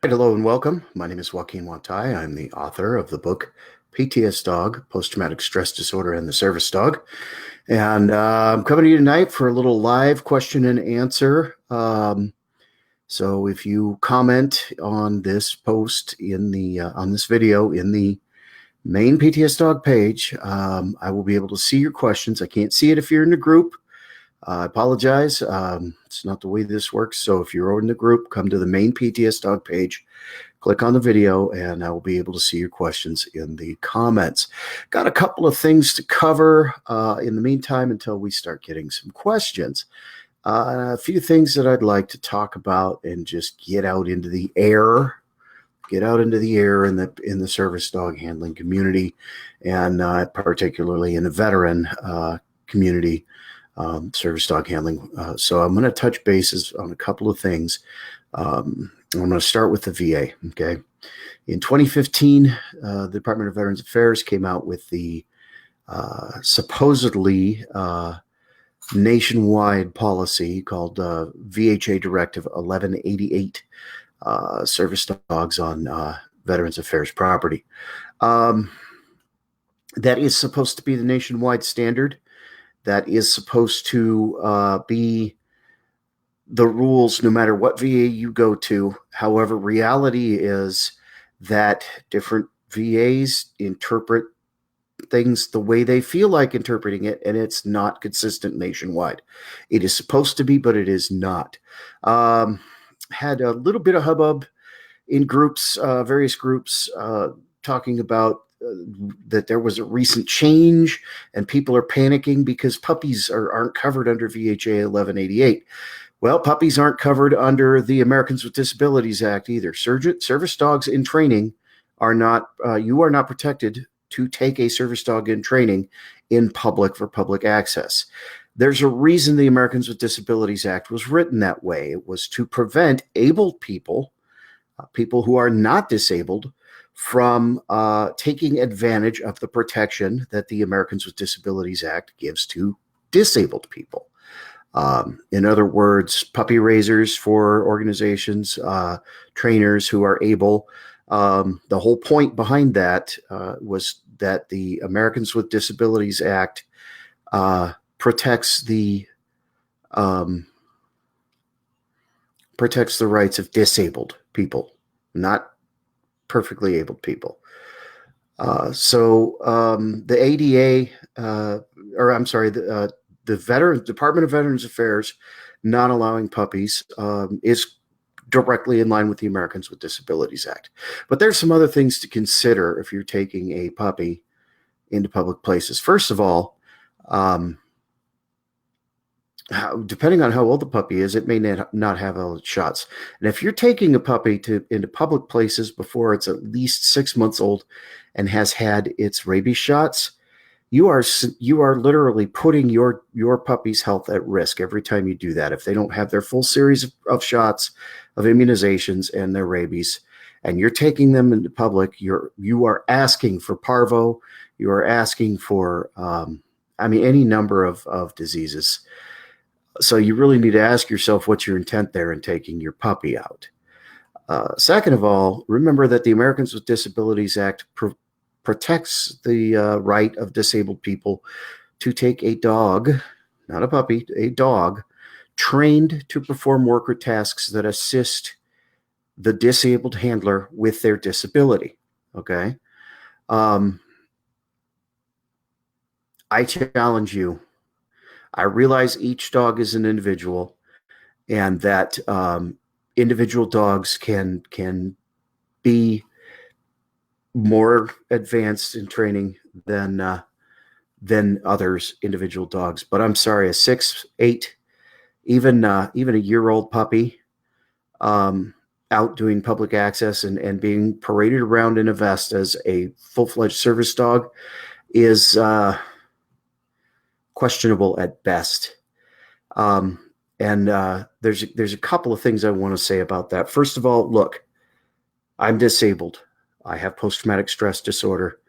Hello and welcome. My name is Joaquin Wantai. I'm the author of the book PTSDog, Post-Traumatic Stress Disorder and the Service Dog. And I'm coming to you tonight for a little live question and answer. So if you comment on this post in the on this video in the main PTSDog page, I will be able to see your questions. I can't see it if you're in the group. I apologize. It's not the way this works. So if you're in the group, come to the main PTSDog page, click on the video, and I will be able to see your questions in the comments. Got a couple of things to cover in the meantime until we start getting some questions. A few things that I'd like to talk about and just get out into the air. Get out into the air in the service dog handling community, and particularly in the veteran community. Service dog handling. So I'm going to touch bases on a couple of things. I'm going to start with the VA. Okay. In 2015, the Department of Veterans Affairs came out with the supposedly nationwide policy called VHA Directive 1188, service dogs on Veterans Affairs property. That is supposed to be the nationwide standard. That is supposed to be the rules no matter what VA you go to. However, reality is that different VAs interpret things the way they feel like interpreting it, and it's not consistent nationwide. It is supposed to be, but it is not. Had a little bit of hubbub in groups, various groups, talking about that there was a recent change and people are panicking because puppies aren't covered under VHA 1188. Well, puppies aren't covered under the Americans with Disabilities Act either. Service dogs in training are not, you are not protected to take a service dog in training in public for public access. There's a reason the Americans with Disabilities Act was written that way. It was to prevent able people, people who are not disabled, from taking advantage of the protection that the Americans with Disabilities Act gives to disabled people. In other words, puppy raisers for organizations, trainers who are able. The whole point behind that was that the Americans with Disabilities Act protects the rights of disabled people, not perfectly able people. So the ADA, the Department of Veterans Affairs not allowing puppies is directly in line with the Americans with Disabilities Act. But there's some other things to consider if you're taking a puppy into public places. First of all, depending on how old the puppy is, it may not have all its shots. And if you're taking a puppy into public places before it's at least 6 months old and has had its rabies shots, you are literally putting your puppy's health at risk every time you do that. If they don't have their full series of shots of immunizations and their rabies, and you're taking them into public, you are asking for parvo. You are asking for any number of diseases. So you really need to ask yourself what's your intent there in taking your puppy out. Second of all, remember that the Americans with Disabilities Act protects the right of disabled people to take a dog, not a puppy, a dog, trained to perform work or tasks that assist the disabled handler with their disability. Okay? I challenge you. I realize each dog is an individual, and that individual dogs can be more advanced in training than others individual dogs. But I'm sorry, a 6, 8, even a year-old puppy out doing public access and being paraded around in a vest as a full-fledged service dog is questionable at best. There's a couple of things I want to say about that. First of all, look, I'm disabled. I have post-traumatic stress disorder.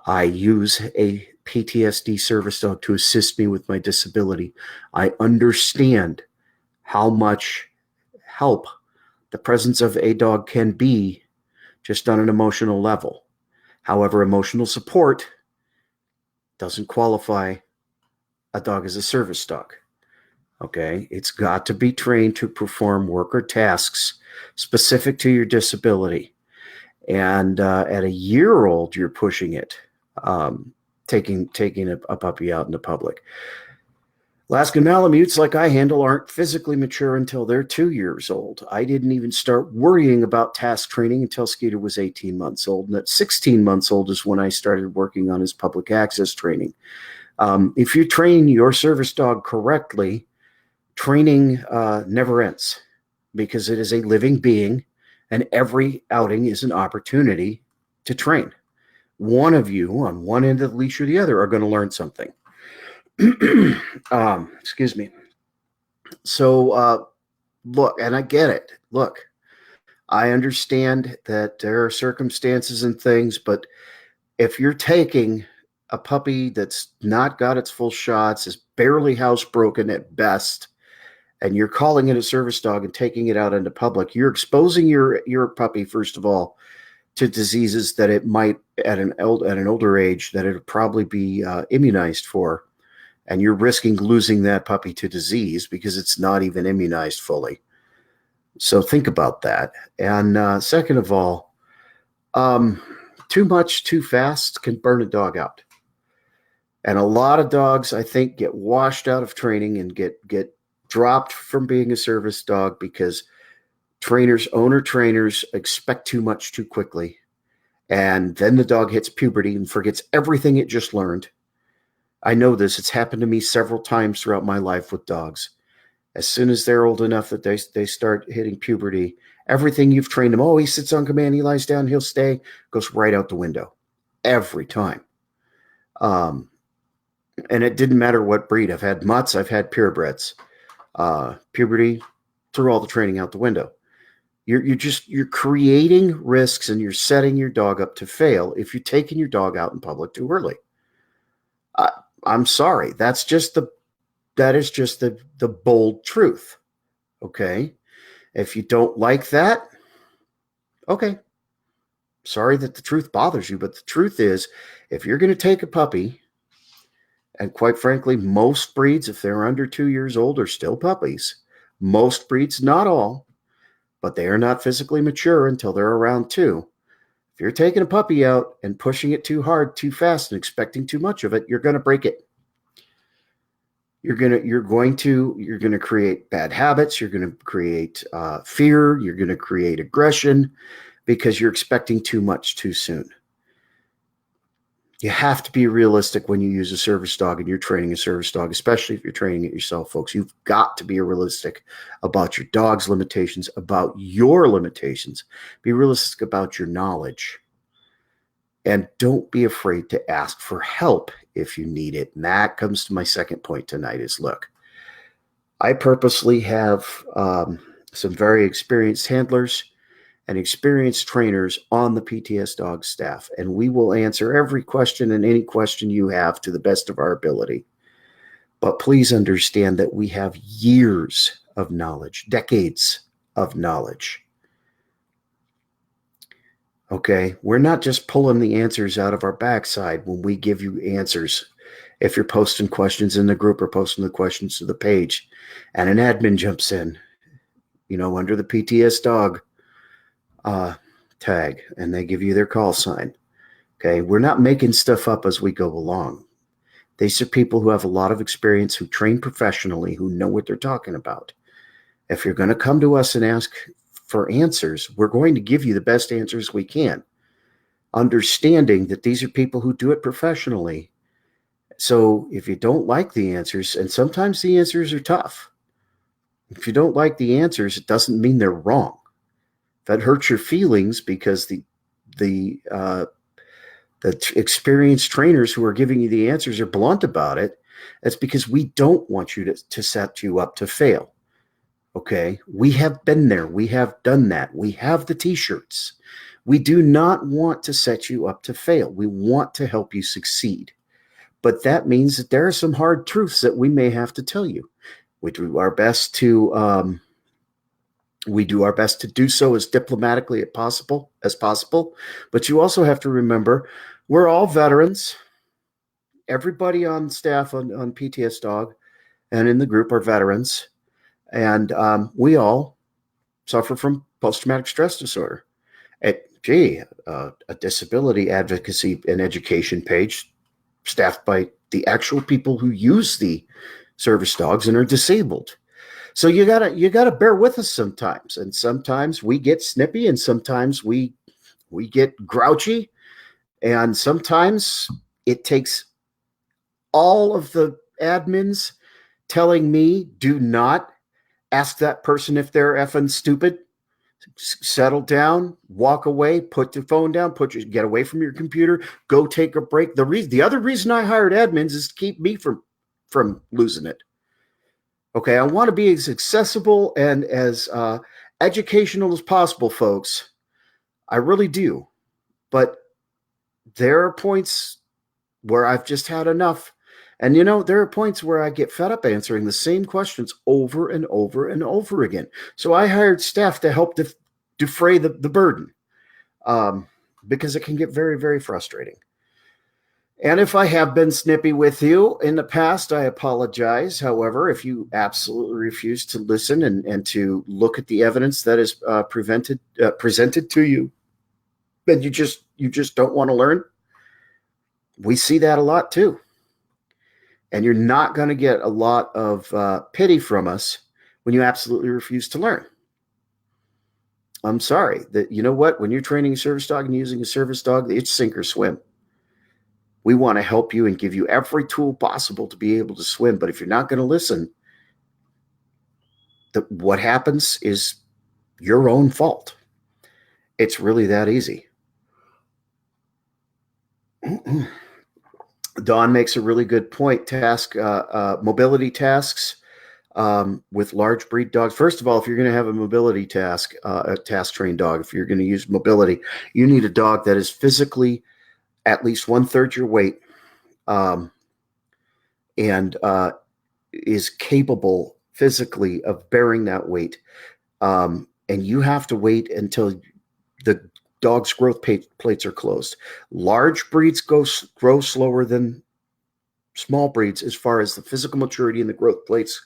I use a PTSD service dog to assist me with my disability. I understand how much help The presence of a dog can be just on an emotional level. However, emotional support doesn't qualify a dog as a service dog. Okay, it's got to be trained to perform work or tasks specific to your disability. And at a year old, you're pushing it, taking a puppy out into public. Alaskan Malamutes, like I handle, aren't physically mature until they're 2 years old. I didn't even start worrying about task training until Skeeter was 18 months old. And at 16 months old is when I started working on his public access training. If you train your service dog correctly, training never ends because it is a living being, and every outing is an opportunity to train. One of you on one end of the leash or the other are going to learn something. Excuse me. So, look, and I get it. Look, I understand that there are circumstances and things, but if you're taking a puppy that's not got its full shots, is barely housebroken at best, and you're calling it a service dog and taking it out into public, you're exposing your puppy, first of all, to diseases that it might at an older age that it would probably be immunized for. And you're risking losing that puppy to disease because it's not even immunized fully. So think about that. And second of all, too much too fast can burn a dog out. And a lot of dogs, I think, get washed out of training and get dropped from being a service dog because owner trainers expect too much too quickly. And then the dog hits puberty and forgets everything it just learned. I know this. It's happened to me several times throughout my life with dogs. As soon as they're old enough that they start hitting puberty, everything you've trained them, he sits on command, he lies down, he'll stay, goes right out the window. Every time. And it didn't matter what breed. I've had mutts, I've had purebreds. Puberty, threw all the training out the window. You're creating risks and you're setting your dog up to fail if you're taking your dog out in public too early. I'm sorry. That is just the bold truth. Okay. If you don't like that, okay. Sorry that the truth bothers you, but the truth is, if you're going to take a puppy, and quite frankly, most breeds, if they're under 2 years old, are still puppies. Most breeds, not all, but they are not physically mature until they're around 2. If you're taking a puppy out and pushing it too hard, too fast, and expecting too much of it, you're going to break it. You're going to create bad habits. You're going to create fear. You're going to create aggression because you're expecting too much too soon. You have to be realistic when you use a service dog and you're training a service dog, especially if you're training it yourself, folks. You've got to be realistic about your dog's limitations, about your limitations. Be realistic about your knowledge. And don't be afraid to ask for help if you need it. And that comes to my second point tonight is, look, I purposely have some very experienced handlers and experienced trainers on the PTSDog staff, and we will answer every question and any question you have to the best of our ability. But please understand that we have years of knowledge, decades of knowledge. Okay, we're not just pulling the answers out of our backside when we give you answers. If you're posting questions in the group or posting the questions to the page, and an admin jumps in, under the PTSDog tag, and they give you their call sign. Okay, we're not making stuff up as we go along. These are people who have a lot of experience, who train professionally, who know what they're talking about. If you're going to come to us and ask for answers, we're going to give you the best answers we can, understanding that these are people who do it professionally. So if you don't like the answers, and sometimes the answers are tough, if you don't like the answers, it doesn't mean they're wrong. That hurts your feelings because the experienced trainers who are giving you the answers are blunt about it. That's because we don't want you to set you up to fail. Okay, we have been there. We have done that. We have the t-shirts. We do not want to set you up to fail. We want to help you succeed. But that means that there are some hard truths that we may have to tell you. We do our best to We do our best to do so as diplomatically as possible. But you also have to remember, we're all veterans. Everybody on staff on PTSDog and in the group are veterans. And we all suffer from post-traumatic stress disorder. A disability advocacy and education page staffed by the actual people who use the service dogs and are disabled. So you gotta bear with us sometimes, and sometimes we get snippy, and sometimes we get grouchy, and sometimes it takes all of the admins telling me, do not ask that person if they're effing stupid. Settle down, walk away, put the phone down, get away from your computer, go take a break. The other reason I hired admins is to keep me from losing it. Okay, I want to be as accessible and as educational as possible, folks. I really do. But there are points where I've just had enough. And, there are points where I get fed up answering the same questions over and over and over again. So I hired staff to help defray the burden because it can get very, very frustrating. And if I have been snippy with you in the past, I apologize. However, if you absolutely refuse to listen and to look at the evidence that is presented to you, then you just don't want to learn. We see that a lot too. And you're not going to get a lot of pity from us when you absolutely refuse to learn. I'm sorry that, you know what? When you're training a service dog and using a service dog, it's sink or swim. We want to help you and give you every tool possible to be able to swim. But if you're not going to listen, what happens is your own fault. It's really that easy. Dawn makes a really good point. Mobility tasks with large breed dogs. First of all, if you're going to have a mobility task, a task trained dog, if you're going to use mobility, you need a dog that is physically at least 1/3 your weight, and is capable physically of bearing that weight. And you have to wait until the dog's growth plates are closed. Large breeds grow slower than small breeds as far as the physical maturity and the growth plates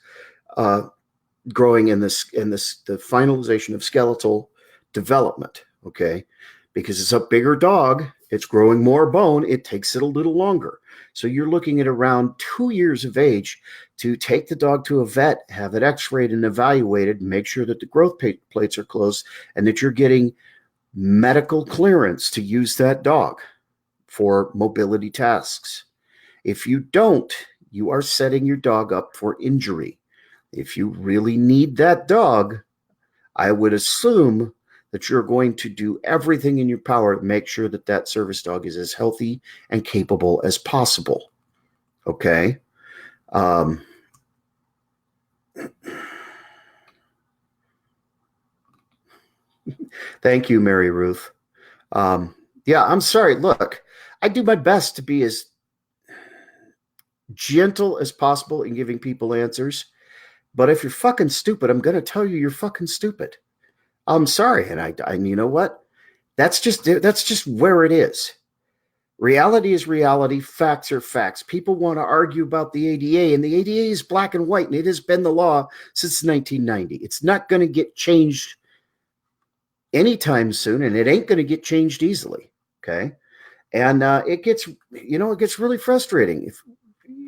growing in the finalization of skeletal development. Okay, because it's a bigger dog, it's growing more bone, it takes it a little longer. So you're looking at around 2 years of age to take the dog to a vet, have it x-rayed and evaluated, make sure that the growth plates are closed, and that you're getting medical clearance to use that dog for mobility tasks. If you don't, you are setting your dog up for injury. If you really need that dog, I would assume that you're going to do everything in your power to make sure that that service dog is as healthy and capable as possible. Okay? Thank you, Mary Ruth. Yeah, I'm sorry. Look, I do my best to be as gentle as possible in giving people answers. But if you're fucking stupid, I'm going to tell you you're fucking stupid. I'm sorry. And you know what? That's just where it is. Reality is reality. Facts are facts. People want to argue about the ADA, and the ADA is black and white, and it has been the law since 1990. It's not going to get changed anytime soon, and it ain't going to get changed easily. Okay. And it gets really frustrating,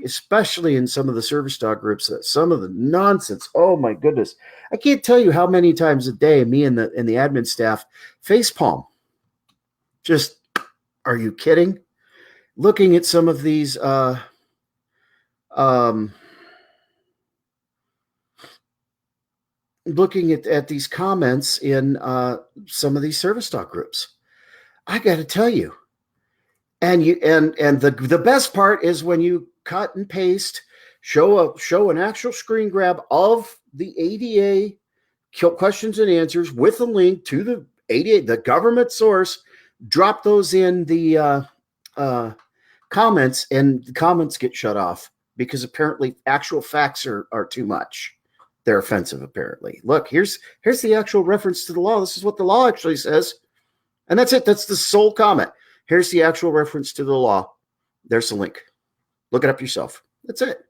especially in some of the service dog groups, some of the nonsense. Oh my goodness. I can't tell you how many times a day me and the admin staff facepalm. Just, are you kidding? Looking at some of these looking at these comments in some of these service dog groups. I got to tell you. And the best part is when you cut and paste, show an actual screen grab of the ADA questions and answers with a link to the ADA, the government source, drop those in the comments, and the comments get shut off because apparently actual facts are too much. They're offensive, apparently. Look, here's the actual reference to the law. This is what the law actually says. And that's it. That's the sole comment. Here's the actual reference to the law. There's the link. Look it up yourself. That's it.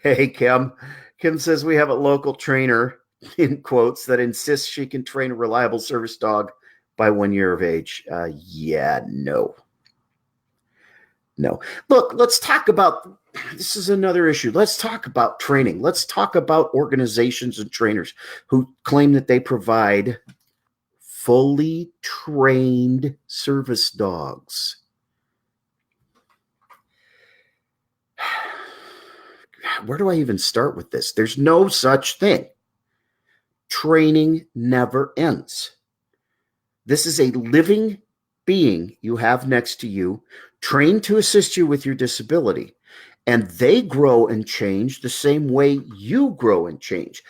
Hey, Kim. Kim says we have a local trainer, in quotes, that insists she can train a reliable service dog by 1 year of age. Yeah, no. No. Look, let's talk about, this is another issue. Let's talk about training. Let's talk about organizations and trainers who claim that they provide fully trained service dogs. Where do I even start with this? There's no such thing. Training never ends. This is a living being you have next to you, trained to assist you with your disability. And they grow and change the same way you grow and change.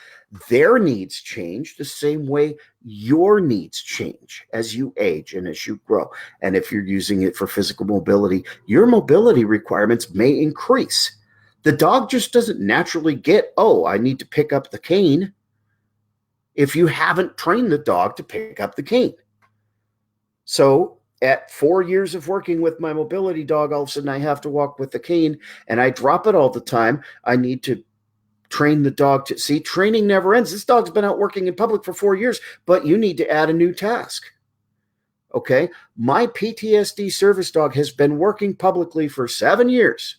Their needs change the same way your needs change as you age and as you grow. And if you're using it for physical mobility, your mobility requirements may increase. The dog just doesn't naturally get, oh, I need to pick up the cane, if you haven't trained the dog to pick up the cane. So at 4 years of working with my mobility dog, all of a sudden I have to walk with the cane and I drop it all the time. I need to train the dog to see. Training never ends. This dog's been out working in public for 4 years, but you need to add a new task. Okay. My PTSD service dog has been working publicly for 7 years.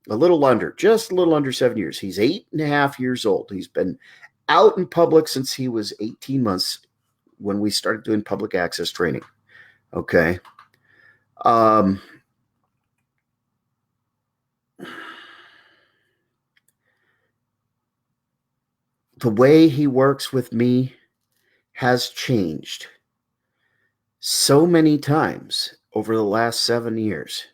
Just a little under 7 years. He's 8.5 years old. He's been out in public since he was 18 months when we started doing public access training. Okay. The way he works with me has changed so many times over the last 7 years.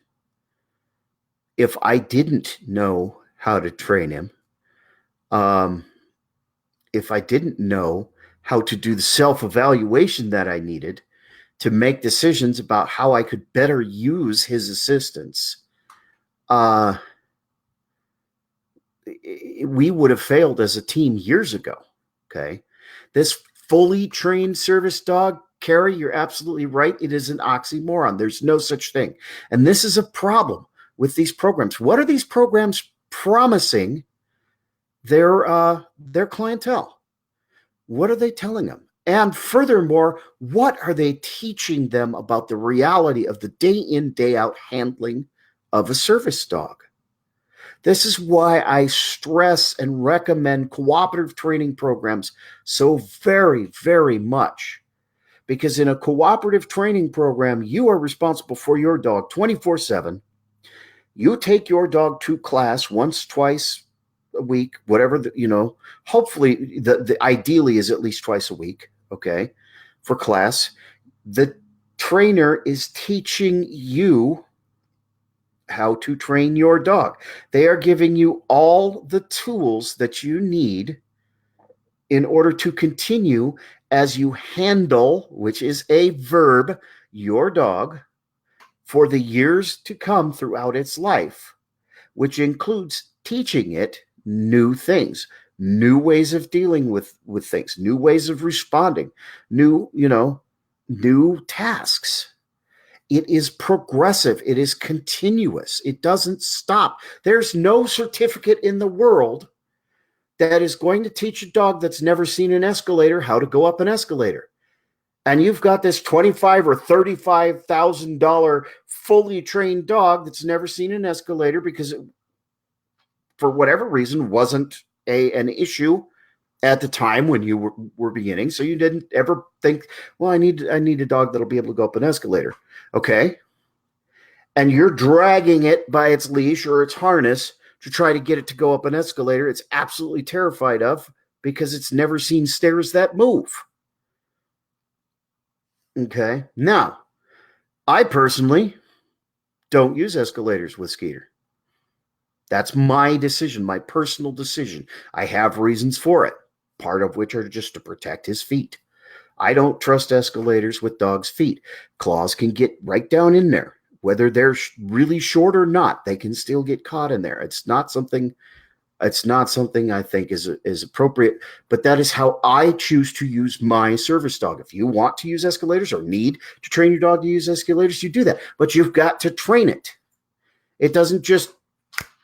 If I didn't know how to train him, if I didn't know how to do the self-evaluation that I needed to make decisions about how I could better use his assistance, we would have failed as a team years ago. Okay. This fully trained service dog, Carrie, you're absolutely right. It is an oxymoron. There's no such thing. And this is a problem with these programs. What are these programs promising their clientele? What are they telling them? And furthermore, what are they teaching them about the reality of the day in, day out handling of a service dog? This is why I stress and recommend cooperative training programs so very, very much. Because in a cooperative training program, you are responsible for your dog 24/7. You take your dog to class once, twice a week, whatever, hopefully the ideally is at least twice a week. Okay. For class, the trainer is teaching you how to train your dog. They are giving you all the tools that you need in order to continue as you handle, which is a verb, your dog for the years to come throughout its life, which includes teaching it new things, new ways of dealing with things, new ways of responding, new tasks. It is progressive. It is continuous. It doesn't stop. There's no certificate in the world that is going to teach a dog that's never seen an escalator how to go up an escalator. And you've got this $25,000 or $35,000 fully trained dog that's never seen an escalator because it, for whatever reason, wasn't an issue at the time when you were beginning. So you didn't ever think, well, I need a dog that'll be able to go up an escalator. Okay. And you're dragging it by its leash or its harness to try to get it to go up an escalator it's absolutely terrified of because it's never seen stairs that move. Okay. Now, I personally don't use escalators with Skeeter. That's my decision, my personal decision. I have reasons for it, part of which are just to protect his feet. I don't trust escalators with dogs' feet. Claws can get right down in there. whether they're really short or not, they can still get caught in there. It's not something I think is appropriate, but that is how I choose to use my service dog. If you want to use escalators or need to train your dog to use escalators, you do that, but you've got to train it. It doesn't just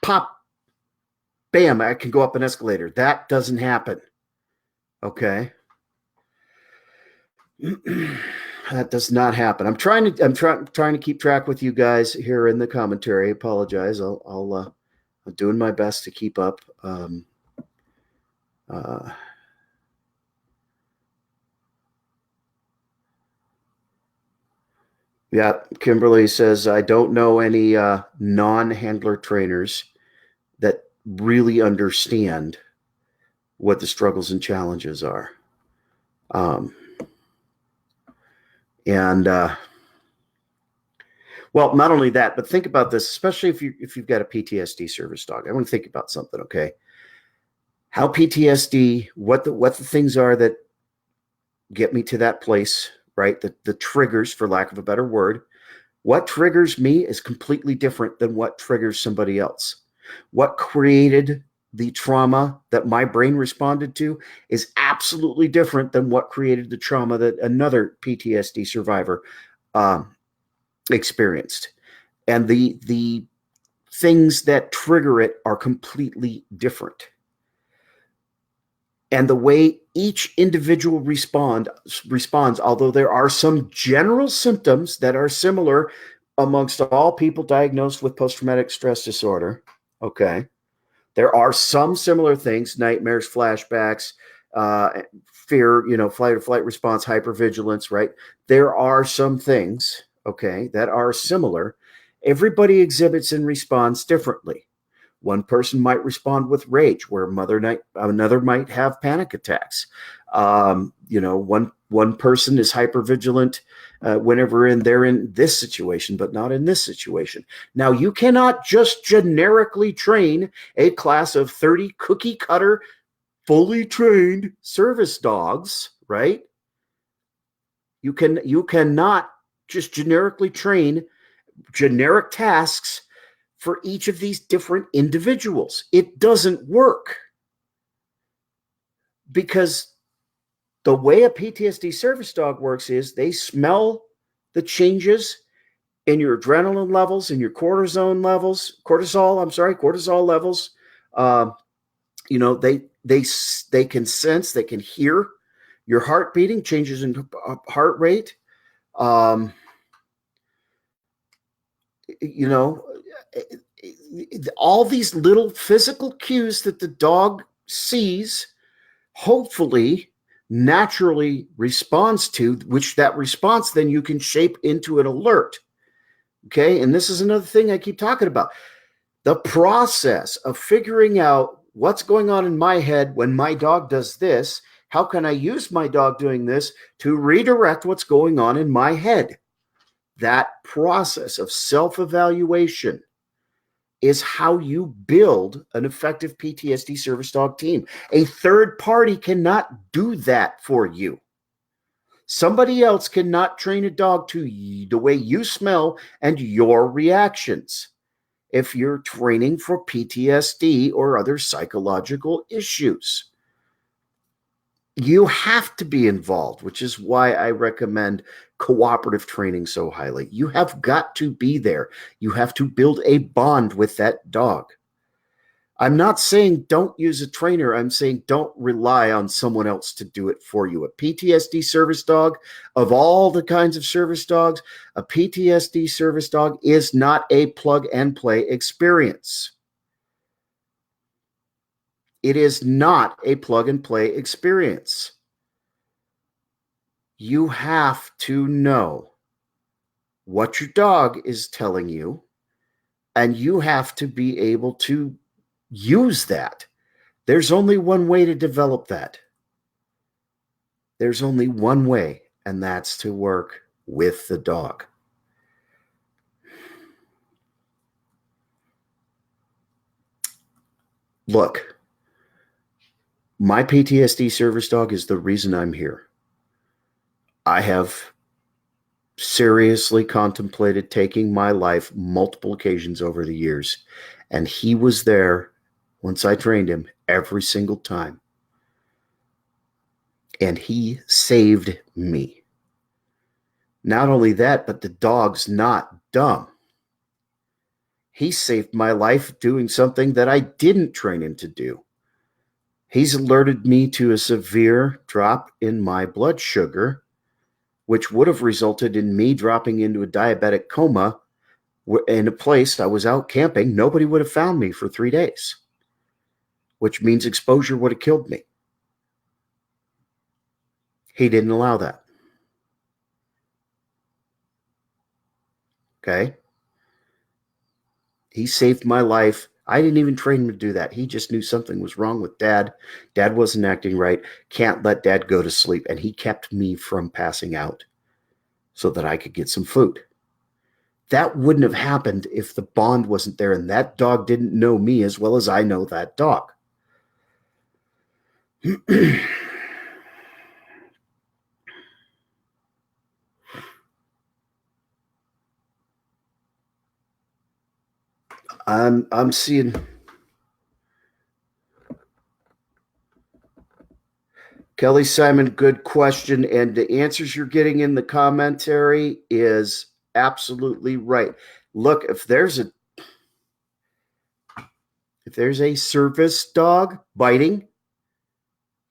pop, bam, I can go up an escalator. That doesn't happen. Okay. That does not happen. I'm trying to keep track with you guys here in the commentary. I apologize. I'm doing my best to keep up. Yeah, Kimberly says, I don't know any non-handler trainers that really understand what the struggles and challenges are. Well, not only that, but think about this, especially if you've got a PTSD service dog. I want to think about something, okay? How PTSD, what the things are that get me to that place, right? The triggers, for lack of a better word. What triggers me is completely different than what triggers somebody else. What created the trauma that my brain responded to is absolutely different than what created the trauma that another PTSD survivor experienced. And the things that trigger it are completely different. And the way each individual responds, although there are some general symptoms that are similar amongst all people diagnosed with post-traumatic stress disorder, okay, there are some similar things, nightmares, flashbacks, fear, flight or flight response, hypervigilance, right? There are some things, okay, that are similar. Everybody exhibits and responds differently. One person might respond with rage, where another might have panic attacks. One person is hypervigilant whenever they're in this situation, but not in this situation. Now, you cannot just generically train a class of 30 cookie cutter, fully trained service dogs, right? You cannot just generically train generic tasks for each of these different individuals. It doesn't work, because the way a PTSD service dog works is they smell the changes in your adrenaline levels, in your cortisol levels. They can sense, they can hear your heart beating, changes in heart rate. All these little physical cues that the dog sees, hopefully naturally responds to, which that response then you can shape into an alert. Okay. And this is another thing I keep talking about. The process of figuring out what's going on in my head when my dog does this. How can I use my dog doing this to redirect what's going on in my head? That process of self-evaluation is how you build an effective PTSD service dog team. A third party cannot do that for you. Somebody else cannot train a dog to the way you smell and your reactions if you're training for PTSD or other psychological issues. You have to be involved, which is why I recommend cooperative training so highly. You have got to be there. You have to build a bond with that dog. I'm not saying don't use a trainer. I'm saying don't rely on someone else to do it for you. A PTSD service dog, of all the kinds of service dogs, a PTSD service dog is not a plug and play experience. It is not a plug and play experience. You have to know what your dog is telling you, and you have to be able to use that. There's only one way to develop that. There's only one way, and that's to work with the dog. Look, my PTSD service dog is the reason I'm here. I have seriously contemplated taking my life multiple occasions over the years. And he was there once I trained him every single time. And he saved me. Not only that, but the dog's not dumb. He saved my life doing something that I didn't train him to do. He's alerted me to a severe drop in my blood sugar, which would have resulted in me dropping into a diabetic coma in a place I was out camping. Nobody would have found me for 3 days, which means exposure would have killed me. He didn't allow that. Okay? He saved my life. I didn't even train him to do that. He just knew something was wrong with Dad. Dad wasn't acting right. Can't let Dad go to sleep. And he kept me from passing out so that I could get some food. That wouldn't have happened if the bond wasn't there and that dog didn't know me as well as I know that dog. I'm seeing Kelly Simon, good question. And the answers you're getting in the commentary is absolutely right. Look, if there's a service dog biting,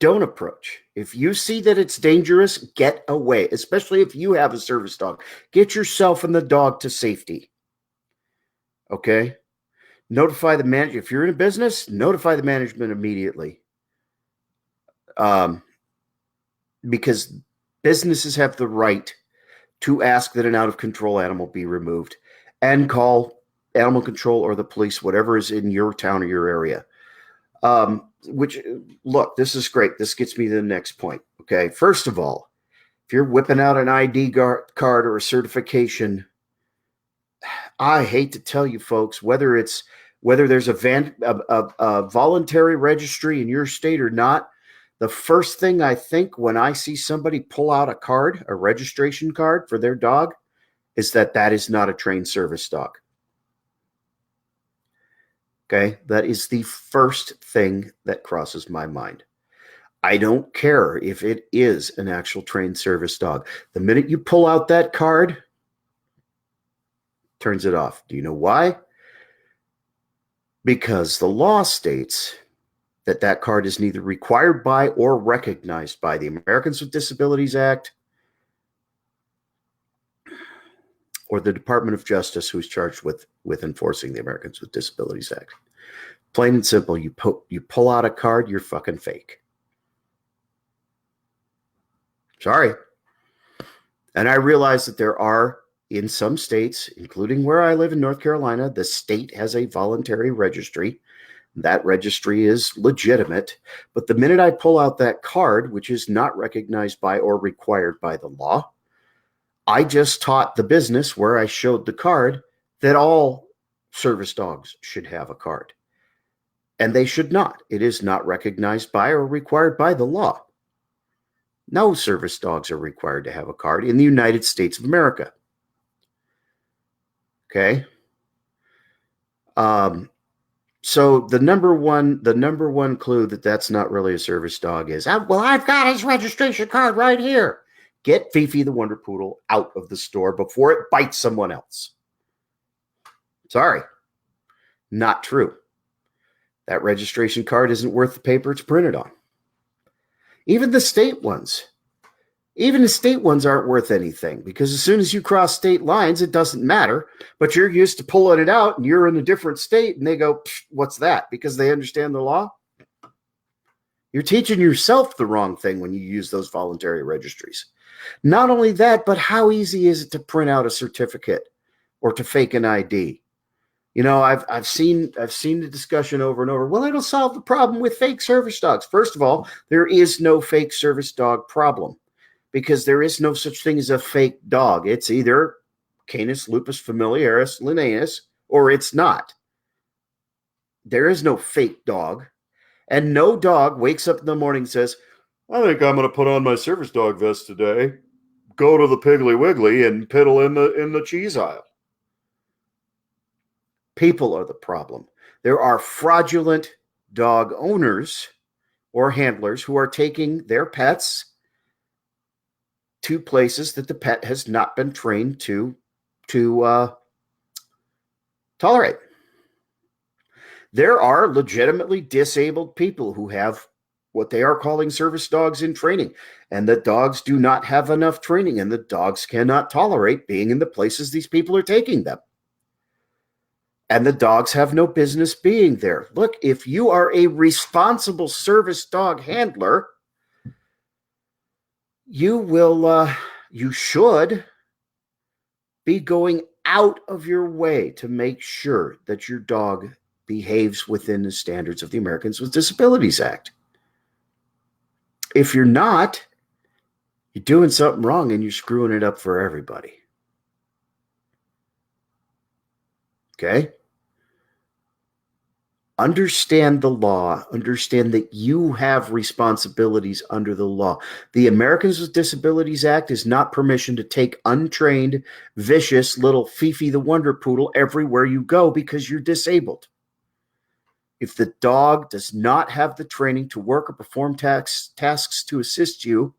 don't approach. If you see that it's dangerous, get away, especially if you have a service dog. Get yourself and the dog to safety. Okay? Notify the manager. If you're in a business, notify the management immediately. Because businesses have the right to ask that an out-of-control animal be removed and call animal control or the police, whatever is in your town or your area. Look, this is great. This gets me to the next point. Okay. First of all, if you're whipping out an ID card or a certification, I hate to tell you folks, whether there's a voluntary registry in your state or not, the first thing I think when I see somebody pull out a registration card for their dog, is that is not a trained service dog. Okay, that is the first thing that crosses my mind. I don't care if it is an actual trained service dog. The minute you pull out that card, turns it off. Do you know why? Because the law states that card is neither required by or recognized by the Americans with Disabilities Act or the Department of Justice, who's charged with enforcing the Americans with Disabilities Act. Plain and simple, you pull out a card, you're fucking fake. Sorry. And I realize that there are, in some states, including where I live in North Carolina, the state has a voluntary registry. That registry is legitimate. But the minute I pull out that card, which is not recognized by or required by the law, I just taught the business where I showed the card that all service dogs should have a card. And they should not. It is not recognized by or required by the law. No service dogs are required to have a card in the United States of America. Okay. So the number one clue that that's not really a service dog is, well, I've got his registration card right here. Get Fifi the Wonder Poodle out of the store before it bites someone else. Sorry. Not true. That registration card isn't worth the paper it's printed on. Even the state ones aren't worth anything, because as soon as you cross state lines, it doesn't matter. But you're used to pulling it out and you're in a different state and they go, what's that? Because they understand the law. You're teaching yourself the wrong thing when you use those voluntary registries. Not only that, but how easy is it to print out a certificate or to fake an ID? You know, I've seen the discussion over and over. Well, it'll solve the problem with fake service dogs. First of all, there is no fake service dog problem, because there is no such thing as a fake dog. It's either Canis lupus familiaris linnaeus or it's not. There is no fake dog. And no dog wakes up in the morning and says, I think I'm going to put on my service dog vest today. go to the Piggly Wiggly and piddle in the cheese aisle. People are the problem. There are fraudulent dog owners or handlers who are taking their pets to places that the pet has not been trained to tolerate. There are legitimately disabled people who have what they are calling service dogs in training, and the dogs do not have enough training, and the dogs cannot tolerate being in the places these people are taking them. And the dogs have no business being there. Look, if you are a responsible service dog handler, you should be going out of your way to make sure that your dog behaves within the standards of the Americans with Disabilities Act. If you're not, you're doing something wrong and you're screwing it up for everybody. Okay? Understand the law. Understand that you have responsibilities under the law. The Americans with Disabilities Act is not permission to take untrained, vicious little Fifi the Wonder Poodle everywhere you go because you're disabled. If the dog does not have the training to work or perform tasks to assist you,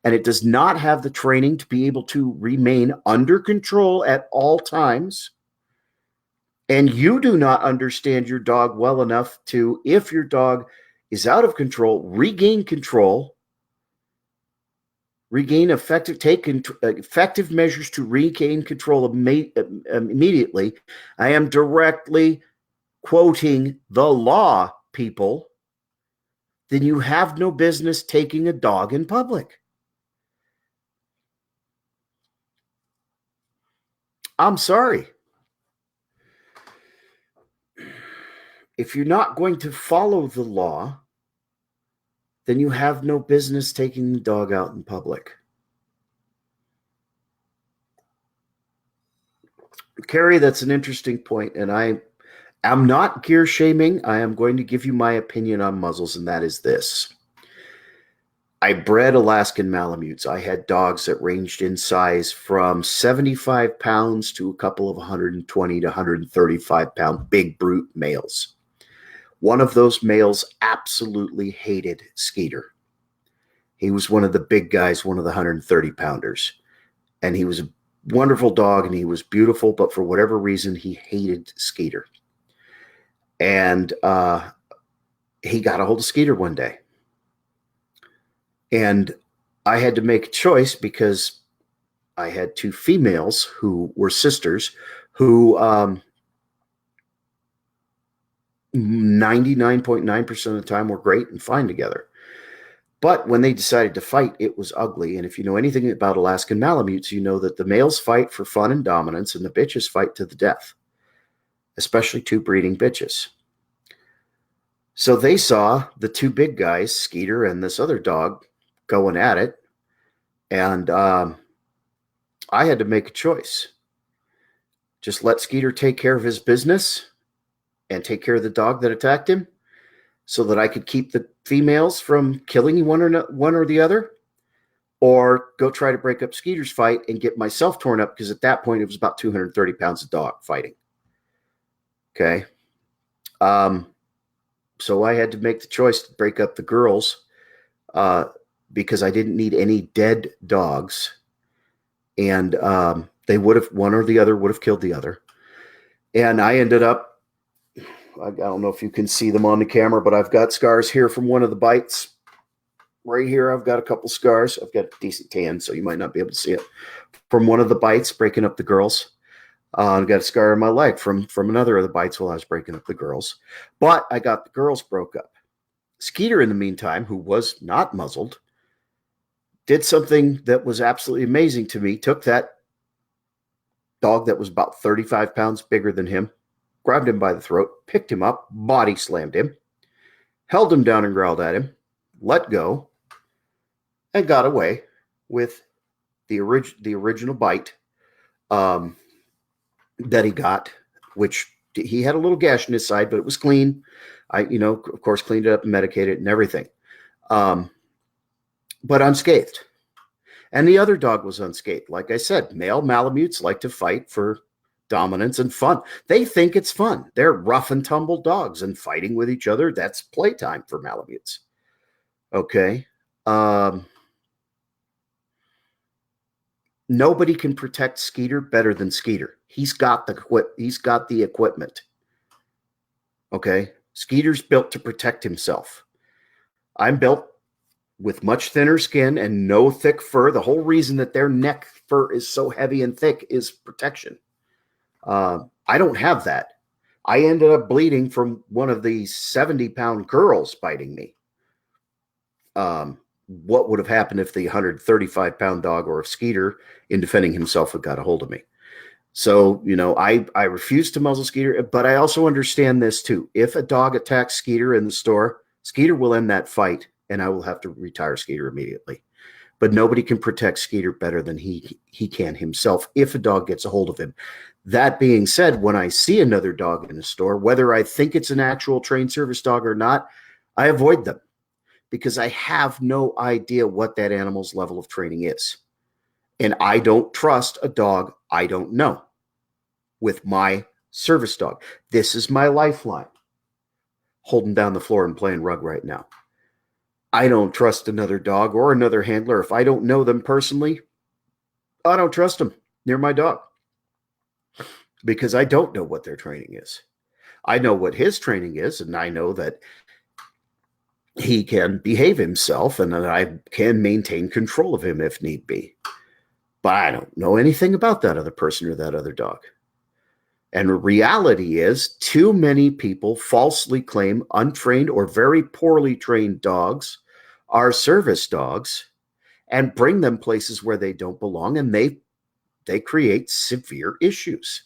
and it does not have the training to be able to remain under control at all times, and you do not understand your dog well enough to, if your dog is out of control, regain control, take effective measures to regain control immediately. I am directly quoting the law, people. Then you have no business taking a dog in public. I'm sorry. If you're not going to follow the law, then you have no business taking the dog out in public. Carrie, that's an interesting point, and I'm not gear shaming. I am going to give you my opinion on muzzles, and that is this. I bred Alaskan Malamutes. I had dogs that ranged in size from 75 pounds to a couple of 120 to 135 pound big brute males. One of those males absolutely hated Skeeter. He was one of the big guys, one of the 130 pounders. And he was a wonderful dog and he was beautiful, but for whatever reason, he hated Skeeter. And he got a hold of Skeeter one day. And I had to make a choice because I had two females who were sisters who 99.9% of the time were great and fine together. But when they decided to fight, it was ugly. And if you know anything about Alaskan Malamutes, you know that the males fight for fun and dominance and the bitches fight to the death, especially two breeding bitches. So they saw the two big guys, Skeeter and this other dog, going at it. And I had to make a choice. Just let Skeeter take care of his business and take care of the dog that attacked him so that I could keep the females from killing one or the other, or go try to break up Skeeter's fight and get myself torn up, because at that point it was about 230 pounds of dog fighting. Okay. So I had to make the choice to break up the girls because I didn't need any dead dogs. And they would have, one or the other would have killed the other. And I ended up, I don't know if you can see them on the camera, but I've got scars here from one of the bites. Right here, I've got a couple scars. I've got a decent tan, so you might not be able to see it. From one of the bites, breaking up the girls. I've got a scar on my leg from another of the bites while I was breaking up the girls. But I got the girls broke up. Skeeter, in the meantime, who was not muzzled, did something that was absolutely amazing to me. Took that dog that was about 35 pounds bigger than him, grabbed him by the throat, picked him up, body slammed him, held him down and growled at him, let go, and got away with the original bite that he got, which he had a little gash in his side, but it was clean. I, of course, cleaned it up and medicated it and everything, but unscathed. And the other dog was unscathed. Like I said, male Malamutes like to fight for dominance and fun. They think it's fun. They're rough and tumble dogs, and fighting with each other, that's playtime for Malamutes. Okay. Nobody can protect Skeeter better than Skeeter. He's got the equipment. Okay. Skeeter's built to protect himself. I'm built with much thinner skin and no thick fur. The whole reason that their neck fur is so heavy and thick is protection. I don't have that. I ended up bleeding from one of the 70-pound girls biting me. What would have happened if the 135-pound dog or if Skeeter, in defending himself, had got a hold of me? So, I refuse to muzzle Skeeter, but I also understand this too. If a dog attacks Skeeter in the store, Skeeter will end that fight, and I will have to retire Skeeter immediately. But nobody can protect Skeeter better than he can himself if a dog gets a hold of him. That being said, when I see another dog in the store, whether I think it's an actual trained service dog or not, I avoid them because I have no idea what that animal's level of training is. And I don't trust a dog I don't know with my service dog. This is my lifeline. Holding down the floor and playing rug right now. I don't trust another dog or another handler. If I don't know them personally, I don't trust them near my dog because I don't know what their training is. I know what his training is, and I know that he can behave himself and that I can maintain control of him if need be. But I don't know anything about that other person or that other dog. And the reality is, too many people falsely claim untrained or very poorly trained dogs are service dogs and bring them places where they don't belong, and they create severe issues.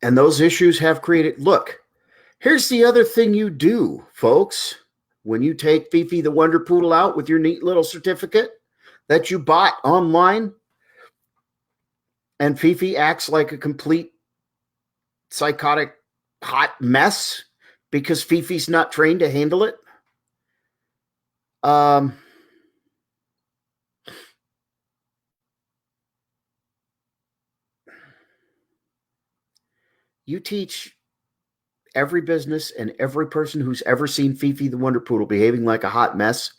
And those issues have created, look, here's the other thing you do, folks. When you take Fifi the Wonder Poodle out with your neat little certificate that you bought online, and Fifi acts like a complete psychotic hot mess because Fifi's not trained to handle it. You teach every business and every person who's ever seen Fifi the Wonder Poodle behaving like a hot mess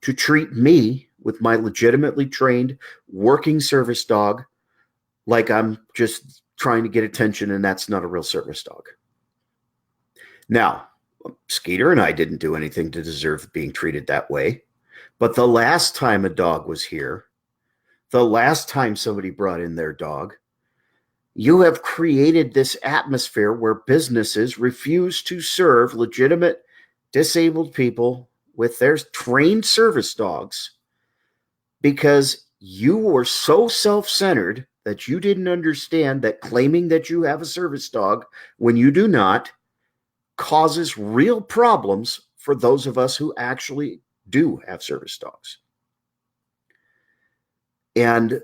to treat me with my legitimately trained working service dog like I'm just trying to get attention, and that's not a real service dog. Now, Skeeter and I didn't do anything to deserve being treated that way, but the last time a dog was here, the last time somebody brought in their dog, you have created this atmosphere where businesses refuse to serve legitimate disabled people with their trained service dogs because you were so self-centered that you didn't understand that claiming that you have a service dog when you do not causes real problems for those of us who actually do have service dogs. And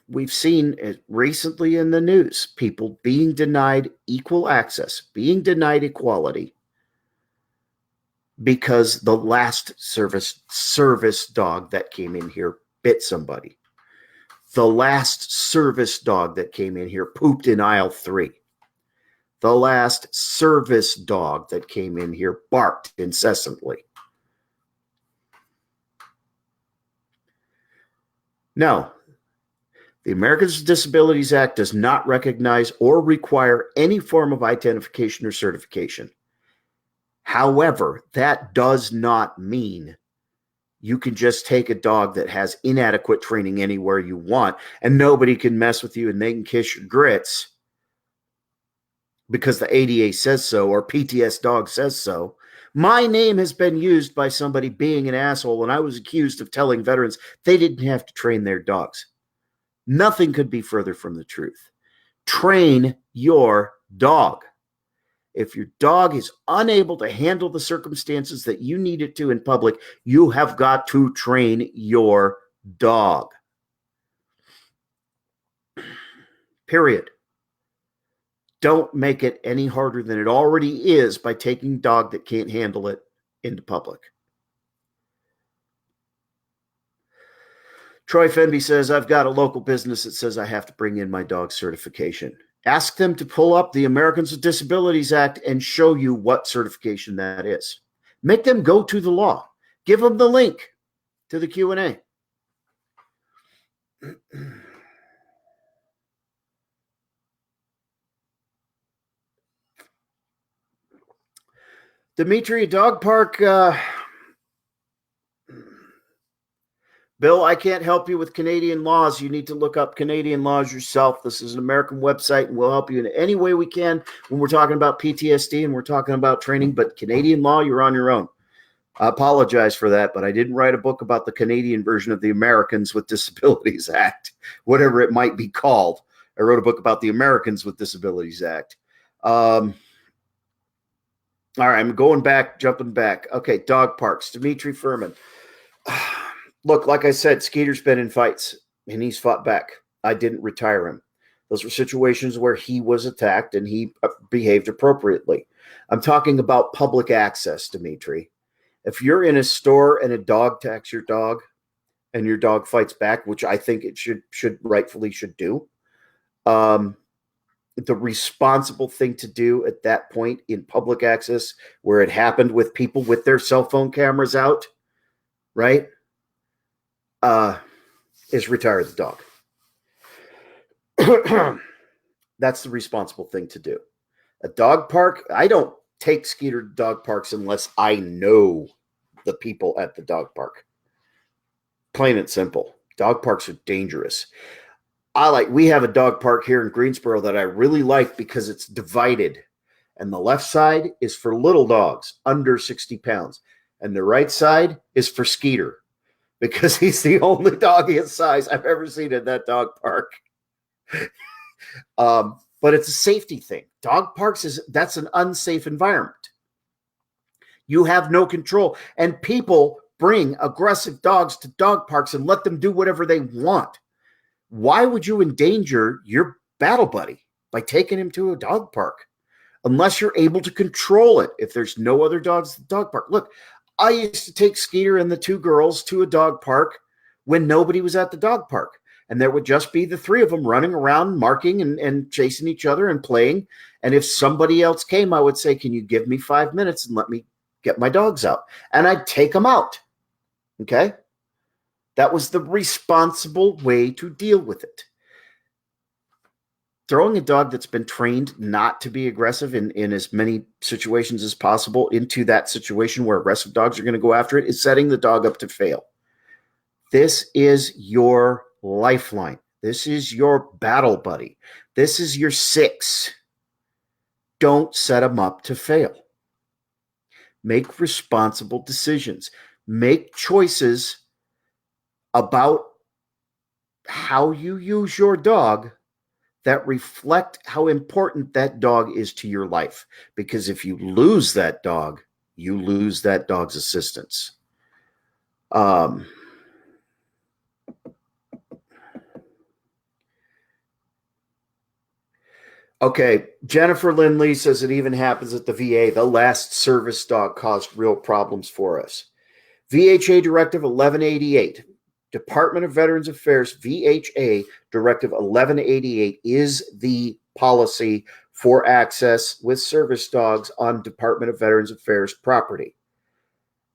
we've seen it recently in the news, people being denied equal access, being denied equality because the last service dog that came in here bit somebody. The last service dog that came in here pooped in aisle 3. The last service dog that came in here barked incessantly. Now, the Americans with Disabilities Act does not recognize or require any form of identification or certification. However, that does not mean you can just take a dog that has inadequate training anywhere you want and nobody can mess with you and they can kiss your grits because the ADA says so or PTSDog says so. My name has been used by somebody being an asshole, and I was accused of telling veterans they didn't have to train their dogs. Nothing could be further from the truth. Train your dog. If your dog is unable to handle the circumstances that you need it to in public, you have got to train your dog. Period. don't make it any harder than it already is by taking a dog that can't handle it into public. Troy Fenby says, I've got a local business that says I have to bring in my dog certification. Ask them to pull up the Americans with Disabilities Act and show you what certification that is. Make them go to the law. Give them the link to the Q&A. Dimitri, dog park. Bill, I can't help you with Canadian laws. You need to look up Canadian laws yourself. This is an American website, and we'll help you in any way we can when we're talking about PTSD and we're talking about training. But Canadian law, you're on your own. I apologize for that, but I didn't write a book about the Canadian version of the Americans with Disabilities Act, whatever it might be called. I wrote a book about the Americans with Disabilities Act. All right, I'm jumping back. Okay, dog parks. Dimitri Furman. Look, like I said, Skeeter's been in fights, and he's fought back. I didn't retire him. Those were situations where he was attacked, and he behaved appropriately. I'm talking about public access, Dimitri. If you're in a store and a dog attacks your dog, and your dog fights back, which I think it should rightfully do, the responsible thing to do at that point in public access, where it happened with people with their cell phone cameras out, right, is retire the dog. That's the responsible thing to do. A dog park, I don't take Skeeter to dog parks unless I know the people at the dog park. Plain and simple. Dog parks are dangerous. We have a dog park here in Greensboro that I really like because it's divided. And the left side is for little dogs under 60 pounds. And the right side is for Skeeter because he's the only dog his size I've ever seen in that dog park. But it's a safety thing. Dog parks, that's an unsafe environment. You have no control. And people bring aggressive dogs to dog parks and let them do whatever they want. Why would you endanger your battle buddy by taking him to a dog park? Unless you're able to control it. If there's no other dogs at the dog park. Look, I used to take Skeeter and the two girls to a dog park when nobody was at the dog park. And there would just be the three of them running around, marking and chasing each other and playing. And if somebody else came, I would say, can you give me 5 minutes and let me get my dogs out? And I'd take them out. Okay? That was the responsible way to deal with it. Throwing a dog that's been trained not to be aggressive in as many situations as possible into that situation where aggressive dogs are going to go after it is setting the dog up to fail. This is your lifeline. This is your battle buddy. This is your six. Don't set them up to fail. Make responsible decisions. Make choices about how you use your dog that reflect how important that dog is to your life. Because if you lose that dog, you lose that dog's assistance. Okay, Jennifer Lindley says it even happens at the VA. The last service dog caused real problems for us. VHA Directive 1188. Department of Veterans Affairs, VHA Directive 1188 is the policy for access with service dogs on Department of Veterans Affairs property.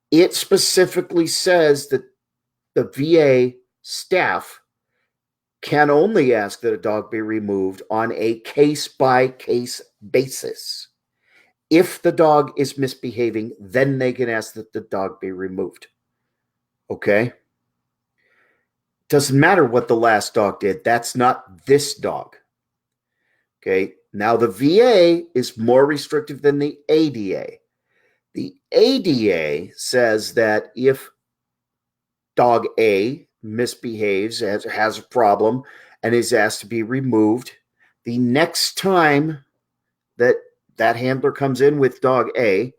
It specifically says that the VA staff can only ask that a dog be removed on a case-by-case basis. If the dog is misbehaving, then they can ask that the dog be removed. Okay? Doesn't matter what the last dog did. That's not this dog. Okay. Now the VA is more restrictive than the ADA. The ADA says that if dog A misbehaves, has a problem, and is asked to be removed, the next time that handler comes in with dog A,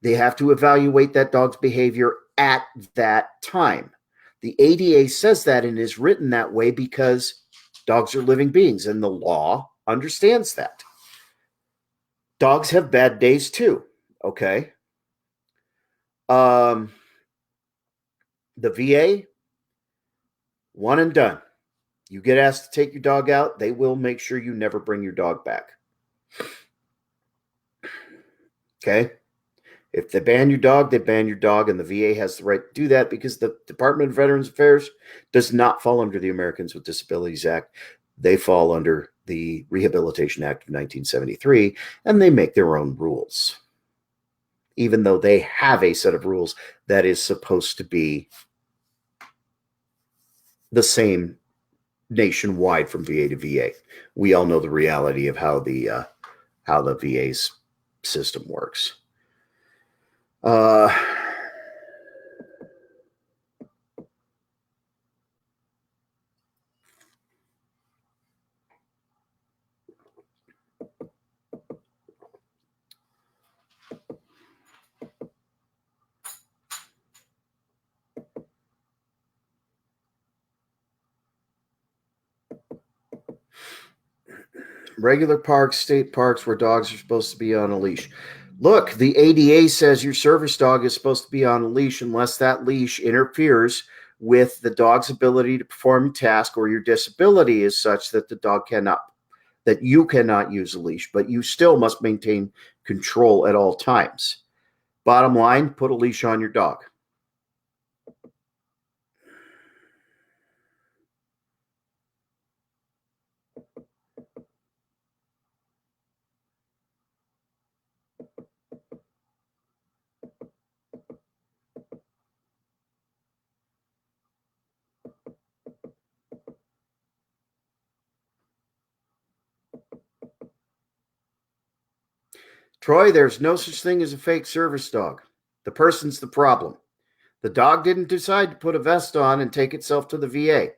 they have to evaluate that dog's behavior at that time. The ADA says that and is written that way because dogs are living beings, and the law understands that. Dogs have bad days too. Okay. The VA, one and done. You get asked to take your dog out, they will make sure you never bring your dog back. Okay. If they ban your dog, they ban your dog, and the VA has the right to do that because the Department of Veterans Affairs does not fall under the Americans with Disabilities Act. They fall under the Rehabilitation Act of 1973, and they make their own rules, even though they have a set of rules that is supposed to be the same nationwide from VA to VA. We all know the reality of how the VA's system works. Regular parks, state parks where dogs are supposed to be on a leash. Look, the ADA says your service dog is supposed to be on a leash unless that leash interferes with the dog's ability to perform a task, or your disability is such that that you cannot use a leash, but you still must maintain control at all times. Bottom line, put a leash on your dog. Troy, there's no such thing as a fake service dog. The person's the problem. The dog didn't decide to put a vest on and take itself to the VA.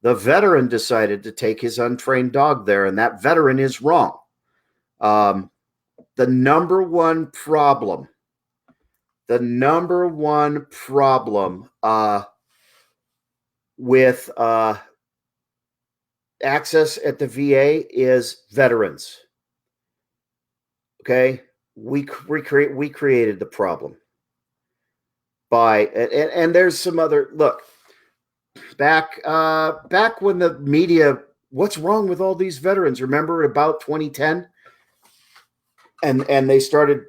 The veteran decided to take his untrained dog there, and that veteran is wrong. The number one problem with access at the VA is veterans. Okay, we created the problem by and there's some other look back when the media. What's wrong with all these veterans? Remember about 2010, and they started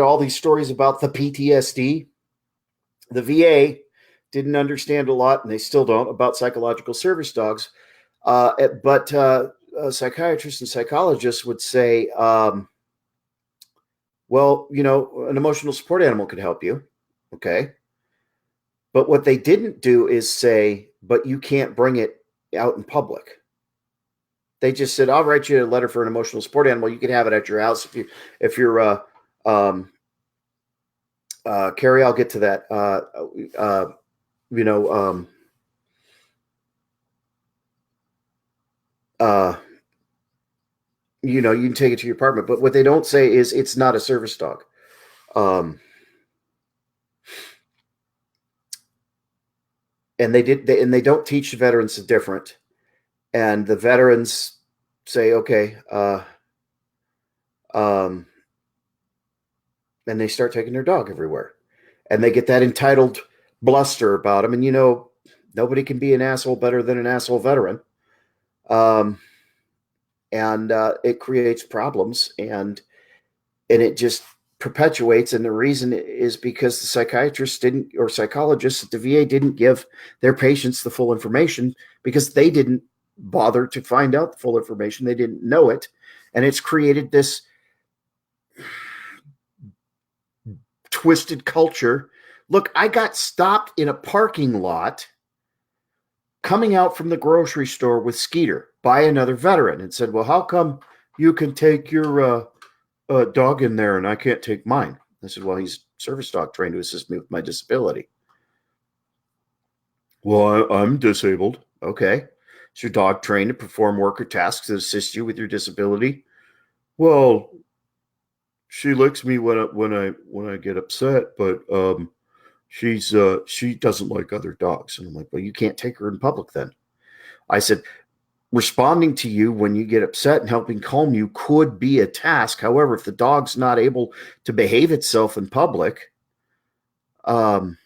all these stories about the PTSD. The VA didn't understand a lot, and they still don't, about psychological service dogs. But psychiatrists and psychologists would say, well, an emotional support animal could help you. Okay. But what they didn't do is say, but you can't bring it out in public. They just said, I'll write you a letter for an emotional support animal. You can have it at your house. If you're Carrie, I'll get to that. You can take it to your apartment, but what they don't say is it's not a service dog. And they don't teach the veterans the different. And the veterans say, okay, and they start taking their dog everywhere, and they get that entitled bluster about them. And nobody can be an asshole better than an asshole veteran. And it creates problems, and it just perpetuates. And the reason is because the psychiatrists or psychologists at the VA didn't give their patients the full information, because they didn't bother to find out the full information. They didn't know it. And it's created this twisted culture. Look, I got stopped in a parking lot coming out from the grocery store with Skeeter by another veteran, and said, well, how come you can take your dog in there and I can't take mine? I said, well, he's service dog trained to assist me with my disability. Well, I'm disabled. Okay. Is your dog trained to perform work or tasks that assist you with your disability? Well, she licks me when I get upset, but she doesn't like other dogs. And I'm like, well, you can't take her in public then. I said, responding to you when you get upset and helping calm you could be a task. However, if the dog's not able to behave itself in public, um,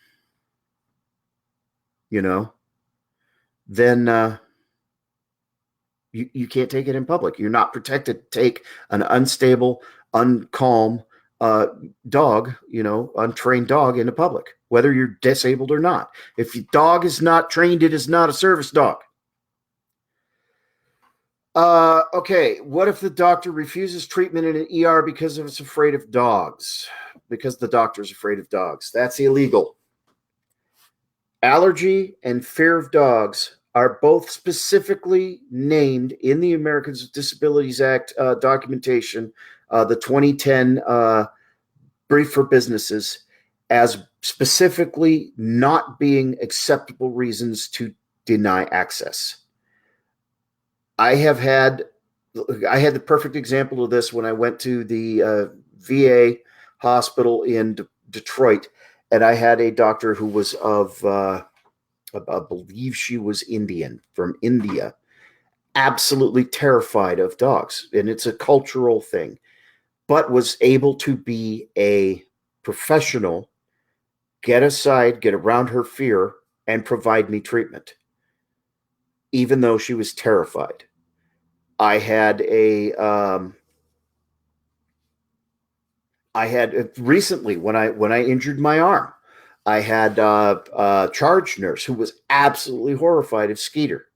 you know, then you can't take it in public. You're not protected to take an unstable, uncalm dog, untrained dog into public, whether you're disabled or not. If your dog is not trained, it is not a service dog. Okay, what if the doctor refuses treatment in an ER because it's afraid of dogs? Because the doctor's afraid of dogs. That's illegal. Allergy and fear of dogs are both specifically named in the Americans with Disabilities Act documentation, the 2010 Brief for Businesses, as specifically not being acceptable reasons to deny access. I had the perfect example of this when I went to the VA hospital in Detroit, and I had a doctor who was I believe she was Indian, from India, absolutely terrified of dogs, and it's a cultural thing, but was able to be a professional, get around her fear, and provide me treatment, even though she was terrified. I had recently when I injured my arm, I had a charge nurse who was absolutely horrified of Skeeter,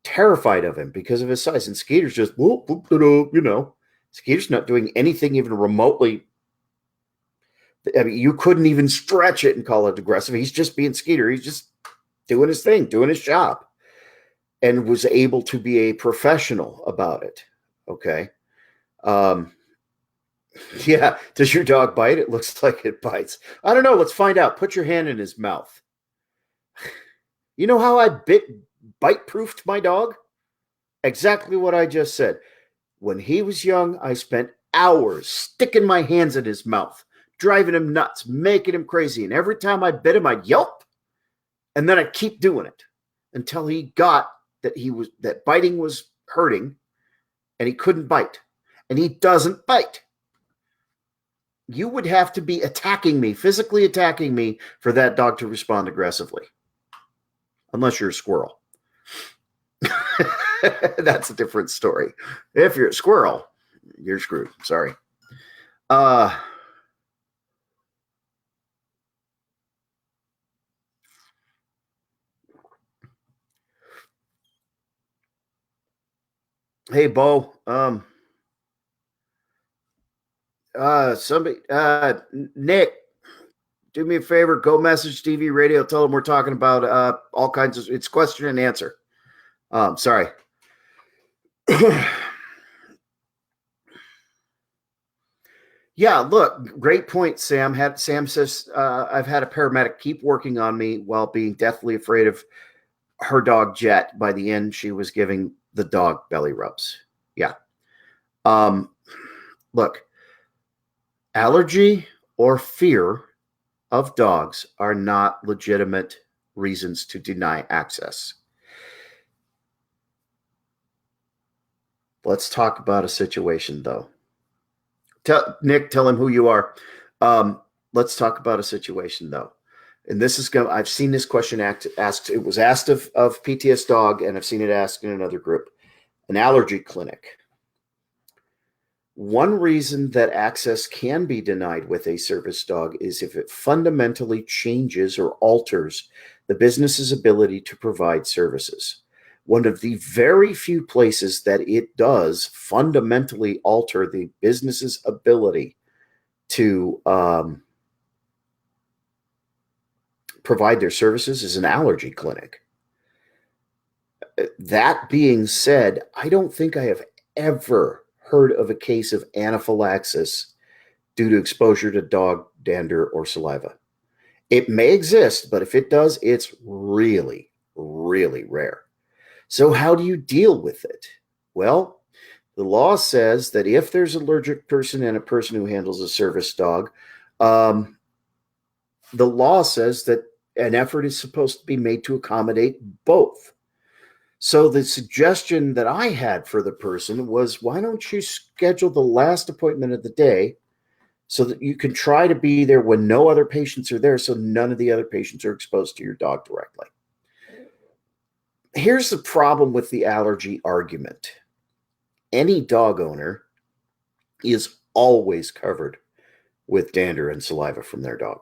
terrified of him because of his size. And Skeeter's just whoop, whoop, Skeeter's not doing anything even remotely. I mean, you couldn't even stretch it and call it aggressive. He's just being Skeeter. He's just doing his thing, doing his job, and was able to be a professional about it. Okay. Yeah. Does your dog bite? It looks like it bites. I don't know. Let's find out. Put your hand in his mouth. You know how I bite proofed my dog? Exactly what I just said. When he was young, I spent hours sticking my hands in his mouth, driving him nuts, making him crazy. And every time I bit him, I'd yelp. And then I'd keep doing it until he got that biting was hurting and he couldn't bite. And he doesn't bite. You would have to be attacking me, physically attacking me, for that dog to respond aggressively. Unless you're a squirrel. That's a different story. If you're a squirrel, you're screwed. Sorry. Hey, Bo. Nick, do me a favor. Go message TV radio. Tell them we're talking about all kinds of. It's question and answer. Sorry. Yeah, look, great point, Sam. Sam says, I've had a paramedic keep working on me while being deathly afraid of her dog, Jet. By the end, she was giving the dog belly rubs. Yeah. Look, allergy or fear of dogs are not legitimate reasons to deny access. Let's talk about a situation, though. Nick, tell him who you are. Let's talk about a situation, though. And this is I've seen this question asked. It was asked of PTSDog, and I've seen it asked in another group. An allergy clinic. One reason that access can be denied with a service dog is if it fundamentally changes or alters the business's ability to provide services. One of the very few places that it does fundamentally alter the business's ability to provide their services is an allergy clinic. That being said, I don't think I have ever heard of a case of anaphylaxis due to exposure to dog dander or saliva. It may exist, but if it does, it's really, really rare. So how do you deal with it? Well, the law says that if there's an allergic person and a person who handles a service dog, the law says that an effort is supposed to be made to accommodate both. So the suggestion that I had for the person was, why don't you schedule the last appointment of the day so that you can try to be there when no other patients are there, so none of the other patients are exposed to your dog directly. Here's the problem with the allergy argument. Any dog owner is always covered with dander and saliva from their dog.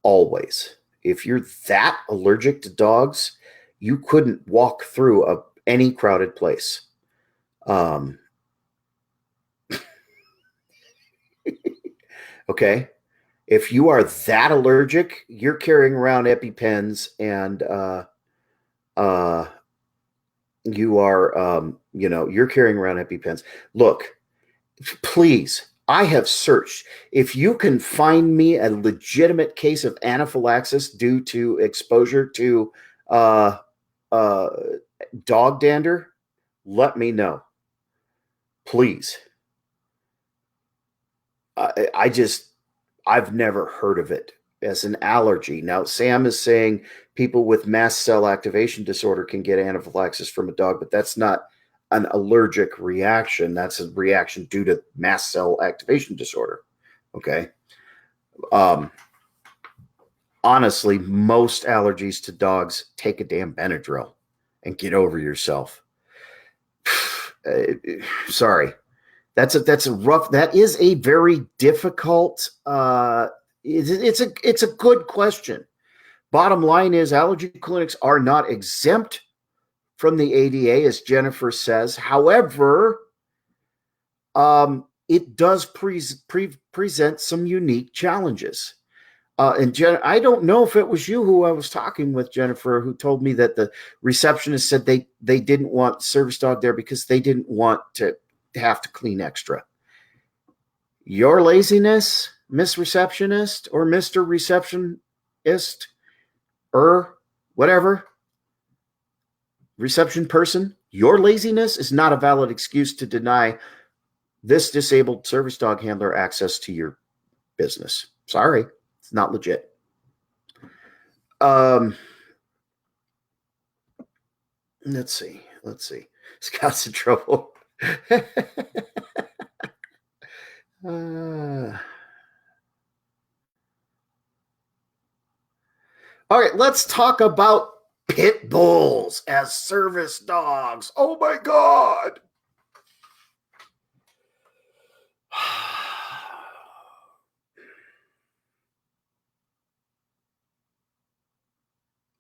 Always. If you're that allergic to dogs, you couldn't walk through any crowded place. Okay. If you are that allergic, you're carrying around EpiPens and you're carrying around EpiPens. Look, please, I have searched. If you can find me a legitimate case of anaphylaxis due to exposure to uh, uh, dog dander, let me know. Please. I've never heard of it as an allergy. Now, Sam is saying people with mast cell activation disorder can get anaphylaxis from a dog, but that's not an allergic reaction. That's a reaction due to mast cell activation disorder. Okay. Honestly, most allergies to dogs, take a damn Benadryl and get over yourself. Sorry. That is a very difficult, it's a good question. Bottom line is allergy clinics are not exempt from the ADA, as Jennifer says. However, it does present some unique challenges. And I don't know if it was you who I was talking with, Jennifer, who told me that the receptionist said they didn't want service dog there because they didn't want to have to clean extra. Your laziness, Miss Receptionist or Mr. Receptionist or whatever, reception person, your laziness is not a valid excuse to deny this disabled service dog handler access to your business. Sorry, it's not legit. Let's see. Scott's in trouble. All right, let's talk about pit bulls as service dogs. Oh my God.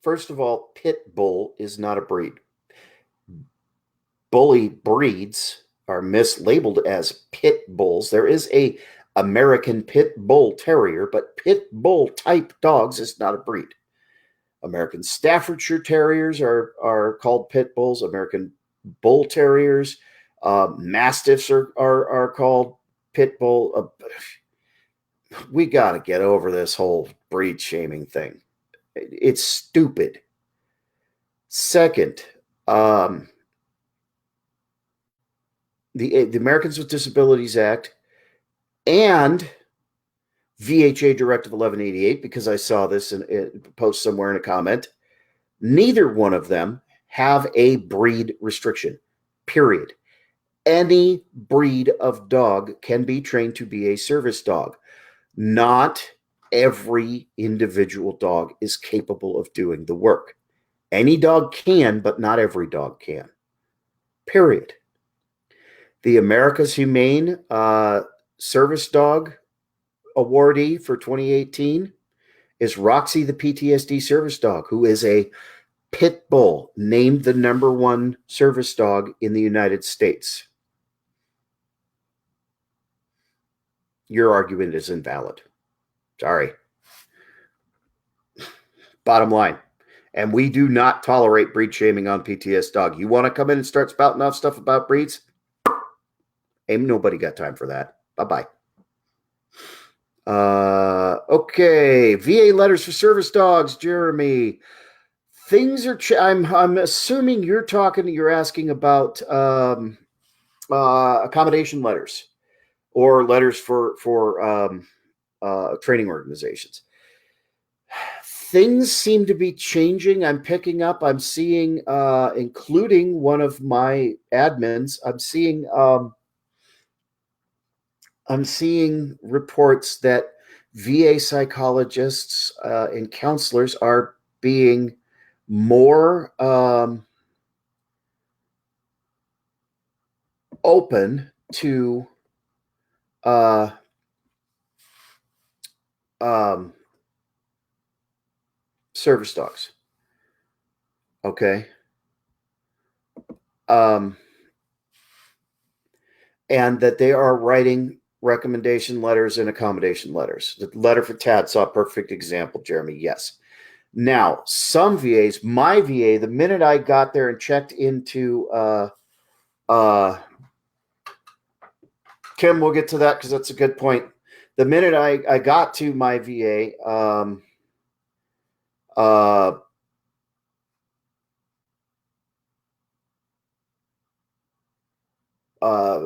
First of all, pit bull is not a breed. Bully breeds are mislabeled as pit bulls. There is a American pit bull terrier, but pit bull type dogs is not a breed. American Staffordshire Terriers are called pit bulls. American Bull Terriers, Mastiffs are called pit bull. We got to get over this whole breed shaming thing. It's stupid. Second, the Americans with Disabilities Act and VHA Directive 1188, because I saw this in a post somewhere in a comment, neither one of them have a breed restriction, period. Any breed of dog can be trained to be a service dog. Not every individual dog is capable of doing the work. Any dog can, but not every dog can, period. The America's Humane Service Dog awardee for 2018 is Roxy, the PTSD service dog, who is a pit bull, named the #1 service dog in the United States. Your argument is invalid. Sorry. Bottom line. And we do not tolerate breed shaming on PTSDog. You want to come in and start spouting off stuff about breeds? Ain't nobody got time for that. Bye-bye. Okay. VA letters for service dogs, Jeremy. Things are. I'm assuming you're asking about accommodation letters or letters for training organizations. things seem to be changing. I'm seeing, including one of my admins, I'm seeing reports that VA psychologists and counselors are being more open to uh, um, service dogs. Okay. Um, and that they are writing recommendation letters and accommodation letters. The letter for Tad saw a perfect example, Jeremy. Yes. Now, some VAs, my VA, the minute I got there and checked into uh, Kim, we'll get to that because that's a good point. The minute I got to my VA, uh, uh,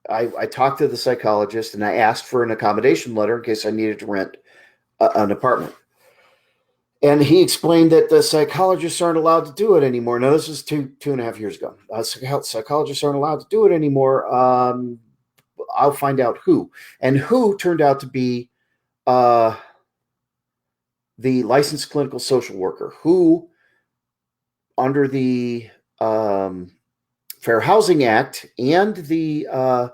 I talked to the psychologist and I asked for an accommodation letter in case I needed to rent an apartment. And he explained that the psychologists aren't allowed to do it anymore. Now, this was two and a half years ago. Psychologists aren't allowed to do it anymore. I'll find out who. And who turned out to be uh, the licensed clinical social worker who, under the Fair Housing Act and the uh,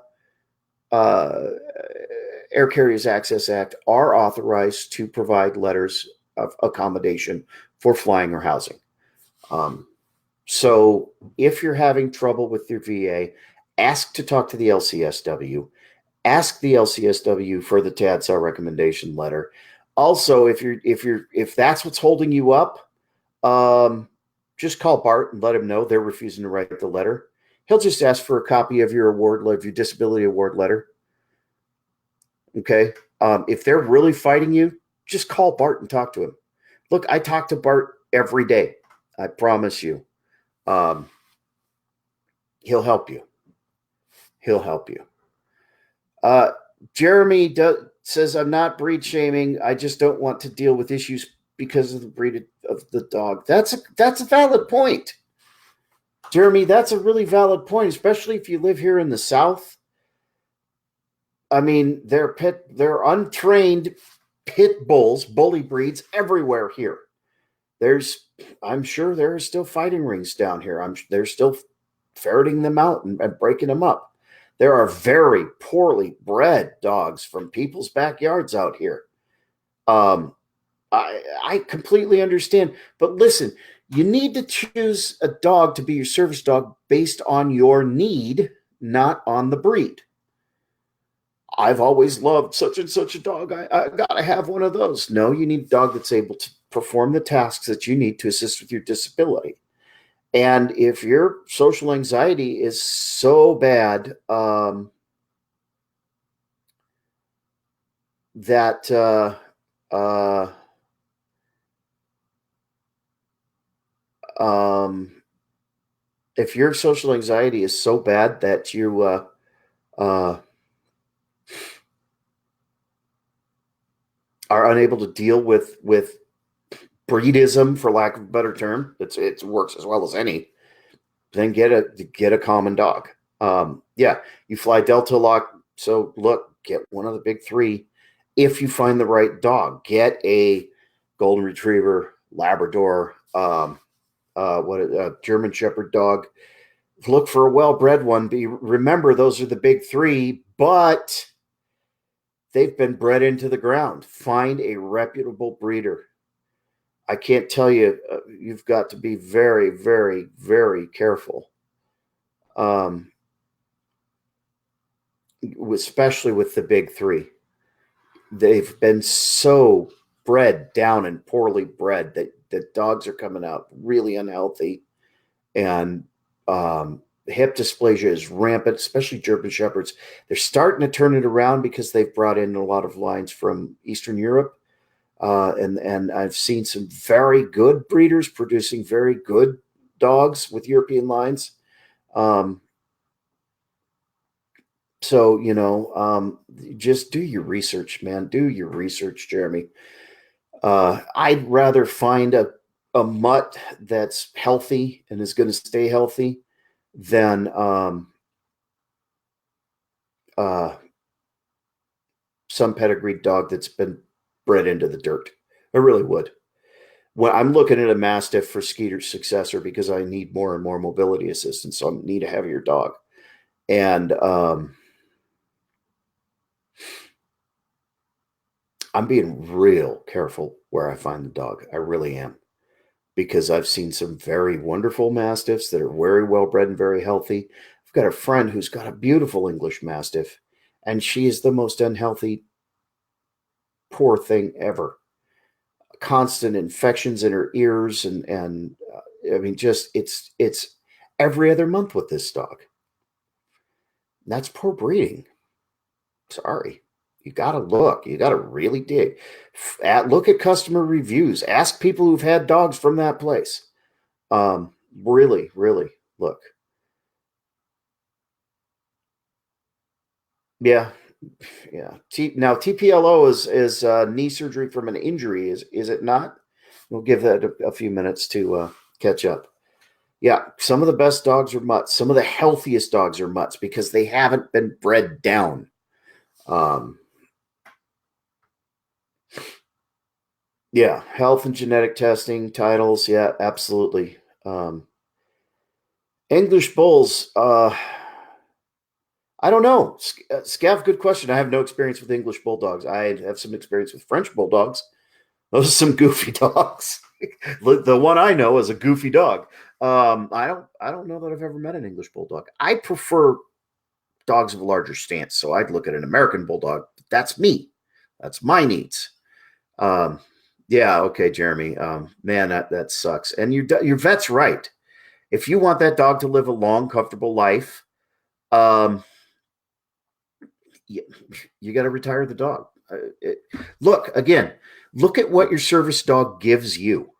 Air Carriers Access Act, are authorized to provide letters of accommodation for flying or housing. So if you're having trouble with your VA, ask to talk to the LCSW. Ask the LCSW for the TADSA recommendation letter. Also, if that's what's holding you up, just call Bart and let him know they're refusing to write the letter. He'll just ask for a copy of your your disability award letter. Okay. If they're really fighting you, just call Bart and talk to him. Look, I talk to Bart every day. I promise you. He'll help you. He'll help you. Jeremy says, I'm not breed shaming. I just don't want to deal with issues because of the breed of the dog. That's a valid point. Jeremy, that's a really valid point, especially if you live here in the South. I mean, they're untrained pit bulls, bully breeds everywhere here. I'm sure there are still fighting rings down here. They're still ferreting them out and breaking them up. There are very poorly bred dogs from people's backyards out here. I completely understand. But listen, you need to choose a dog to be your service dog based on your need, not on the breed. I've always loved such and such a dog. I got to have one of those. No, you need a dog that's able to perform the tasks that you need to assist with your disability. And if your social anxiety is so bad that if your social anxiety is so bad that you are unable to deal with breedism, for lack of a better term, it works as well as any, then get a common dog. Yeah, you fly Delta Lock, so look, get one of the big three. If you find the right dog, get a golden retriever, Labrador, German Shepherd dog. Look for a well-bred one. Remember, those are the big three, but they've been bred into the ground. Find a reputable breeder. I can't tell you, you've got to be very, very, very careful. Especially with the big three. They've been so bred down and poorly bred that dogs are coming out really unhealthy, and hip dysplasia is rampant, especially German Shepherds. They're starting to turn it around because they've brought in a lot of lines from Eastern Europe. And I've seen some very good breeders producing very good dogs with European lines. So, just do your research, man. Do your research, Jeremy. I'd rather find a mutt that's healthy and is going to stay healthy than uh, some pedigreed dog that's been bred into the dirt. I really would. Well, I'm looking at a Mastiff for Skeeter's successor because I need more and more mobility assistance. So I need a heavier dog. And I'm being real careful where I find the dog. I really am. Because I've seen some very wonderful Mastiffs that are very well bred and very healthy. I've got a friend who's got a beautiful English Mastiff, and she is the most unhealthy, poor thing ever. Constant infections in her ears, and I mean, just it's every other month with this dog. That's poor breeding. Sorry. You got to look. You got to really dig. Look at customer reviews. Ask people who've had dogs from that place. Really, really look. Yeah, yeah. Now TPLO is knee surgery from an injury. Is it not? We'll give that a few minutes to catch up. Yeah, some of the best dogs are mutts. Some of the healthiest dogs are mutts because they haven't been bred down. Um, yeah, health and genetic testing titles. Yeah, absolutely. English bulls. I don't know. Scav, good question. I have no experience with English bulldogs. I have some experience with French bulldogs. Those are some goofy dogs. The one I know is a goofy dog. I don't know that I've ever met an English bulldog. I prefer dogs of a larger stance, so I'd look at an American bulldog. That's me. That's my needs. Um, yeah, okay, Jeremy. Man, that sucks. And your vet's right. If you want that dog to live a long, comfortable life, um, you, you got to retire the dog. Look again. Look at what your service dog gives you.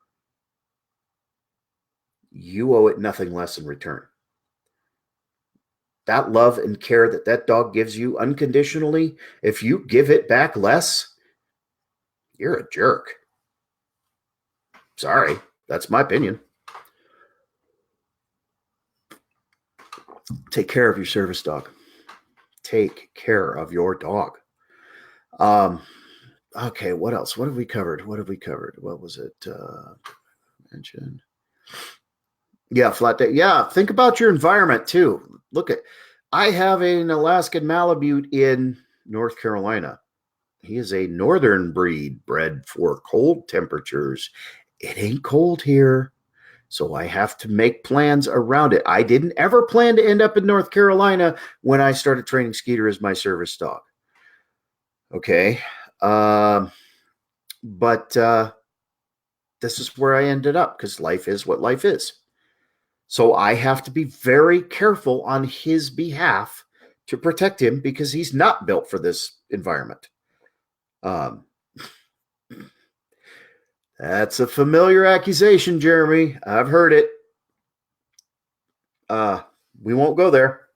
You owe it nothing less in return. That love and care that that dog gives you unconditionally, if you give it back less, you're a jerk. Sorry, that's my opinion. Take care of your service dog. Take care of your dog. Um, okay, what else? What have we covered? What was it mentioned? Yeah, flat day. Yeah, think about your environment too. Look at, I have an Alaskan Malamute in North Carolina. He is a northern breed bred for cold temperatures. It ain't cold here. So I have to make plans around it. I didn't ever plan to end up in North Carolina when I started training Skeeter as my service dog. Okay. But this is where I ended up because life is what life is. So I have to be very careful on his behalf to protect him because he's not built for this environment. Um, that's a familiar accusation, Jeremy. I've heard it. We won't go there.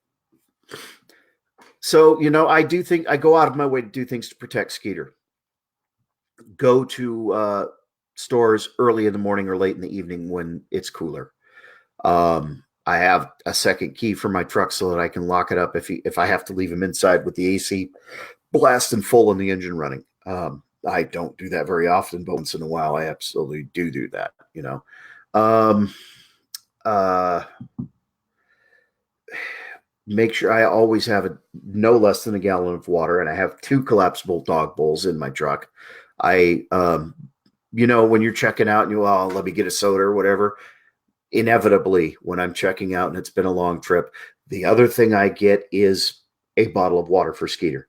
So, I do think I go out of my way to do things to protect Skeeter. Go to stores early in the morning or late in the evening when it's cooler. I have a second key for my truck so that I can lock it up if I have to leave him inside with the AC blasting full and the engine running. I don't do that very often, but once in a while I absolutely do that, make sure I always have no less than a gallon of water, and I have 2 collapsible dog bowls in my truck. I, when you're checking out and let me get a soda or whatever, inevitably when I'm checking out and it's been a long trip, the other thing I get is a bottle of water for Skeeter.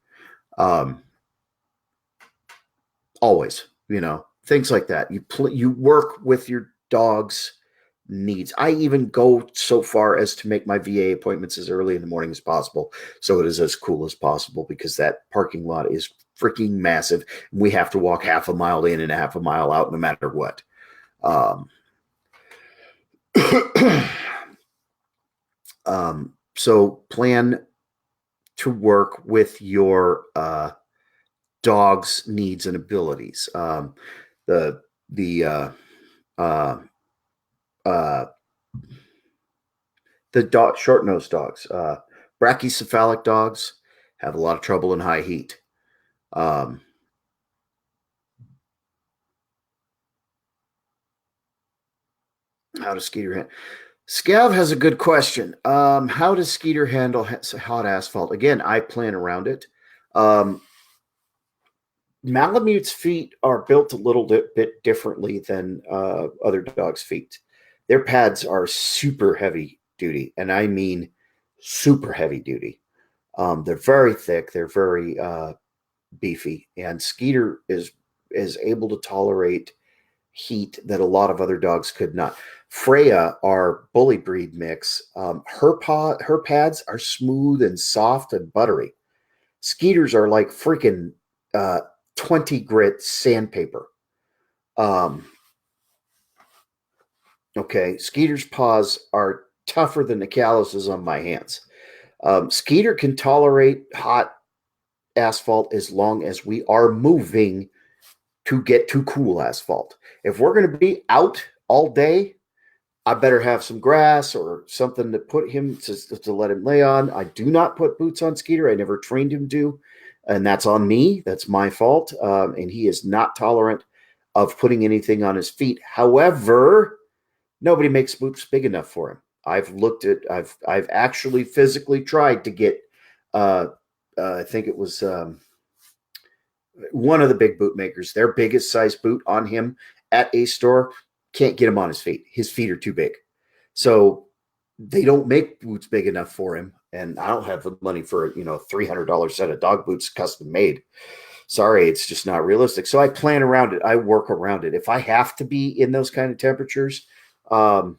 Always, things like that. You work with your dog's needs. I even go so far as to make my VA appointments as early in the morning as possible, so it is as cool as possible because that parking lot is freaking massive. We have to walk half a mile in and a half a mile out, no matter what. So plan to work with your dog's needs and abilities. The the uh, uh, the dog, short-nosed dogs, brachycephalic dogs have a lot of trouble in high heat. Um, how does Skeeter handle? Scav has a good question. How does Skeeter handle hot asphalt? Again, I plan around it. Um, Malamute's feet are built a little bit differently than other dogs' feet. Their pads are super heavy duty, and I mean super heavy duty. They're very thick. They're very beefy, and Skeeter is able to tolerate heat that a lot of other dogs could not. Freya, our bully breed mix, her pads are smooth and soft and buttery. Skeeters are like freaking uh, 20 grit sandpaper. Um, okay, Skeeter's paws are tougher than the calluses on my hands. Skeeter can tolerate hot asphalt as long as we are moving to get to cool asphalt. If we're going to be out all day, I better have some grass or something to put him to let him lay on. I do not put boots on Skeeter. I never trained him to, and that's on me. That's my fault. And he is not tolerant of putting anything on his feet. However, nobody makes boots big enough for him. I've actually physically tried to get. Uh, I think it was one of the big boot makers. Their biggest size boot on him at a store can't get him on his feet. His feet are too big. So they don't make boots big enough for him. And I don't have the money for, $300 set of dog boots custom made. Sorry, it's just not realistic. So I plan around it. I work around it. If I have to be in those kind of temperatures, I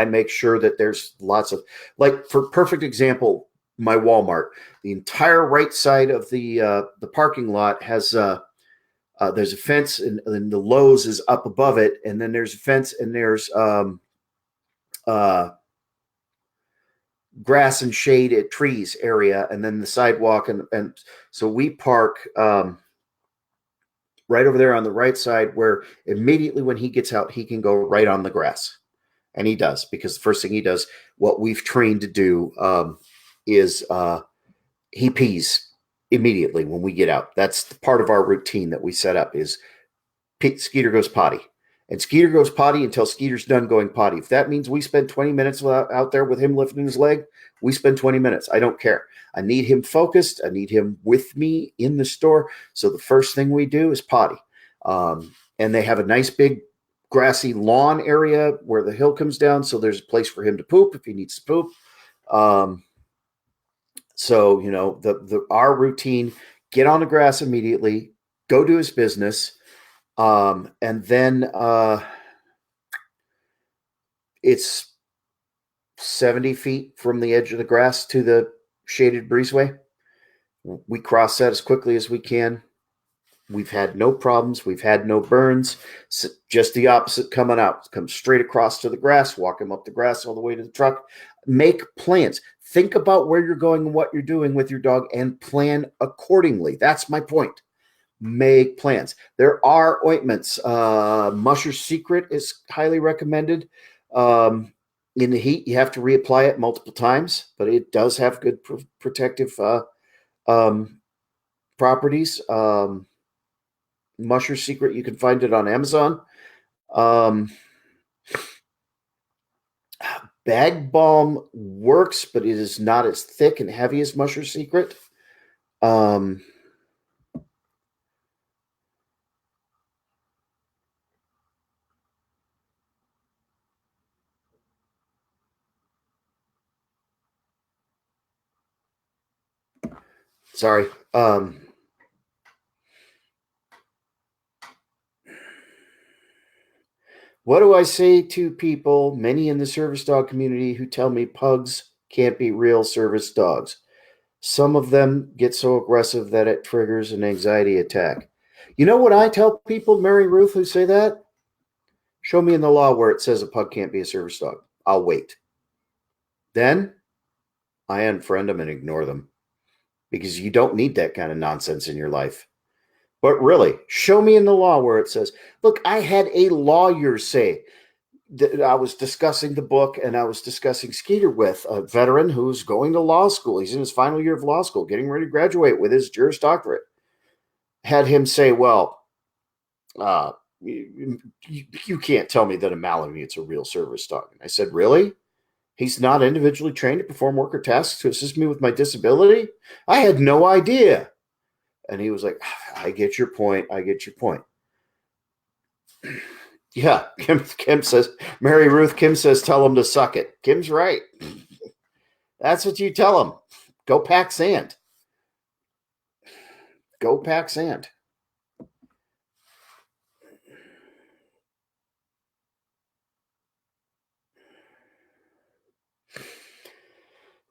make sure that there's lots of, like, for perfect example, my Walmart, the entire right side of the parking lot has there's a fence, and the Lowe's is up above it, and then there's a fence, and there's uh, grass and shade at trees area, and then the sidewalk, and so we park right over there on the right side, where immediately when he gets out, he can go right on the grass, and he does, because the first thing he does, what we've trained to do, is he pees immediately when we get out. That's part of our routine that we set up is Skeeter goes potty. And Skeeter goes potty until Skeeter's done going potty. If that means we spend 20 minutes out there with him lifting his leg, we spend 20 minutes. I don't care. I need him focused. I need him with me in the store. So the first thing we do is potty. And they have a nice big grassy lawn area where the hill comes down. So there's a place for him to poop if he needs to poop. So, our routine, get on the grass immediately, go do his business. And then it's 70 feet from the edge of the grass to the shaded breezeway. We cross that as quickly as we can. We've had no problems. We've had no burns. Just the opposite coming out. Come straight across to the grass, walk him up the grass all the way to the truck. Make plans. Think about where you're going and what you're doing with your dog and plan accordingly. That's my point. Make plans. There are ointments. Musher's Secret is highly recommended. In the heat, you have to reapply it multiple times, but it does have good protective properties. Musher's Secret, you can find it on Amazon. Bag balm works, but it is not as thick and heavy as Musher's Secret. Sorry. What do I say to people, many in the service dog community, who tell me pugs can't be real service dogs? Some of them get so aggressive that it triggers an anxiety attack. You know what I tell people, Mary Ruth, who say that? Show me in the law where it says a pug can't be a service dog. I'll wait. Then I unfriend them and ignore them, because you don't need that kind of nonsense in your life. But really, show me in the law where it says, look, I had a lawyer say that I was discussing the book and I was discussing Skeeter with a veteran who's going to law school. He's in his final year of law school, getting ready to graduate with his Juris Doctorate. Had him say, well, uh, you can't tell me that a Malamute's a real service dog. And I said, really? He's not individually trained to perform work or tasks to assist me with my disability? I had no idea. And he was like, I get your point. I get your point. Yeah, Kim says, Mary Ruth, Kim says, tell him to suck it. Kim's right. That's what you tell him. Go pack sand. Go pack sand.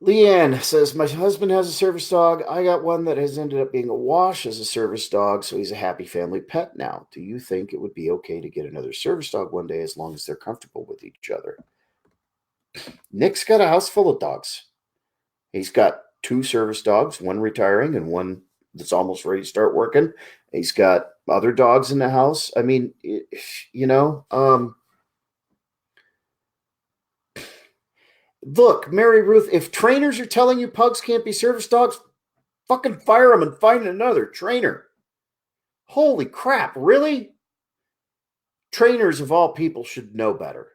Leanne says, my husband has a service dog. I got one that has ended up being a wash as a service dog, so he's a happy family pet now. Do you think it would be okay to get another service dog one day as long as they're comfortable with each other? Nick's got a house full of dogs. He's got 2 service dogs, one retiring and one that's almost ready to start working. He's got other dogs in the house. I mean, look, Mary Ruth, if trainers are telling you pugs can't be service dogs, fucking fire them and find another trainer. Holy crap, really? Trainers of all people should know better.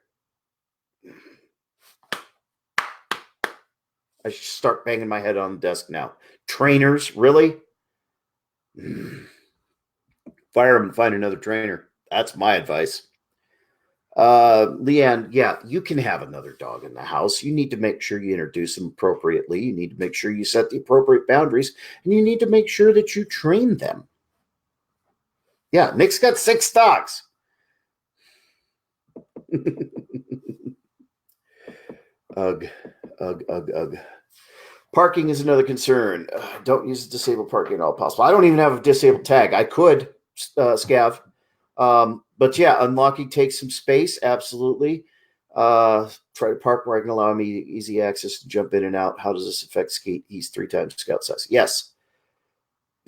I should start banging my head on the desk now. Trainers, really? Fire them and find another trainer. That's my advice. Leanne, yeah, you can have another dog in the house. You need to make sure you introduce them appropriately. You need to make sure you set the appropriate boundaries, and you need to make sure that you train them. Yeah, Nick's got 6 dogs. Ugh. Parking is another concern. Don't use disabled parking at all possible. I don't even have a disabled tag. I could, Scav. But yeah, unlocking takes some space. Absolutely. Try to park where I can allow me easy access to jump in and out. How does this affect Skeet? He's 3 times Scout size. Yes.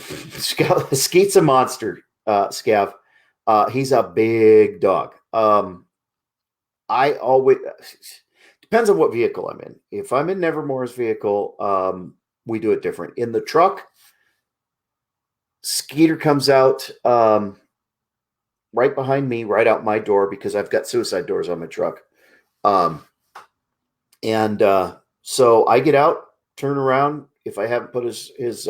Skeet's a monster, Scav. He's a big dog. I always depends on what vehicle I'm in. If I'm in Nevermore's vehicle, we do it different. In the truck, Skeeter comes out right behind me, right out my door, because I've got suicide doors on my truck. So I get out, turn around. If I haven't put his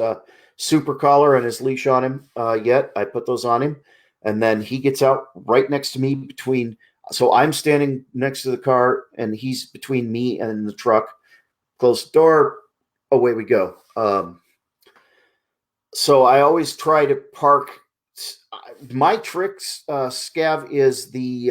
super collar and his leash on him yet, I put those on him. And then he gets out right next to me between. So I'm standing next to the car, and he's between me and the truck. Close the door. Away we go. So I always try to park. My tricks, Scav, is the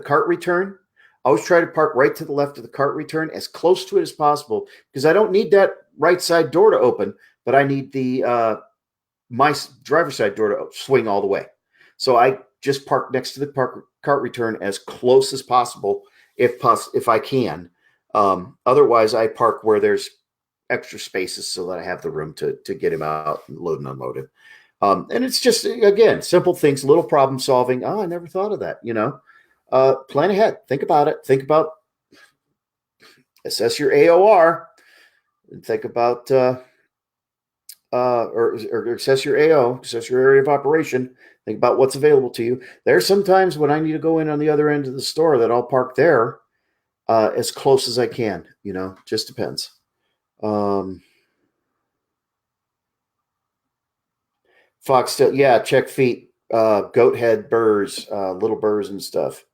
cart return. I always try to park right to the left of the cart return, as close to it as possible, because I don't need that right side door to open, but I need the my driver's side door to swing all the way. So I just park next to the cart return as close as possible, if I can. Otherwise, I park where there's extra spaces so that I have the room to get him out and load and unload him. And it's just, again, simple things, little problem solving. Oh, I never thought of that. Plan ahead. Think about it. Think about, assess your AOR, and think about, or assess your AO, assess your area of operation. Think about what's available to you. There's sometimes when I need to go in on the other end of the store that I'll park there as close as I can. Just depends. Foxtail, yeah, check feet, goat head burrs, little burrs and stuff.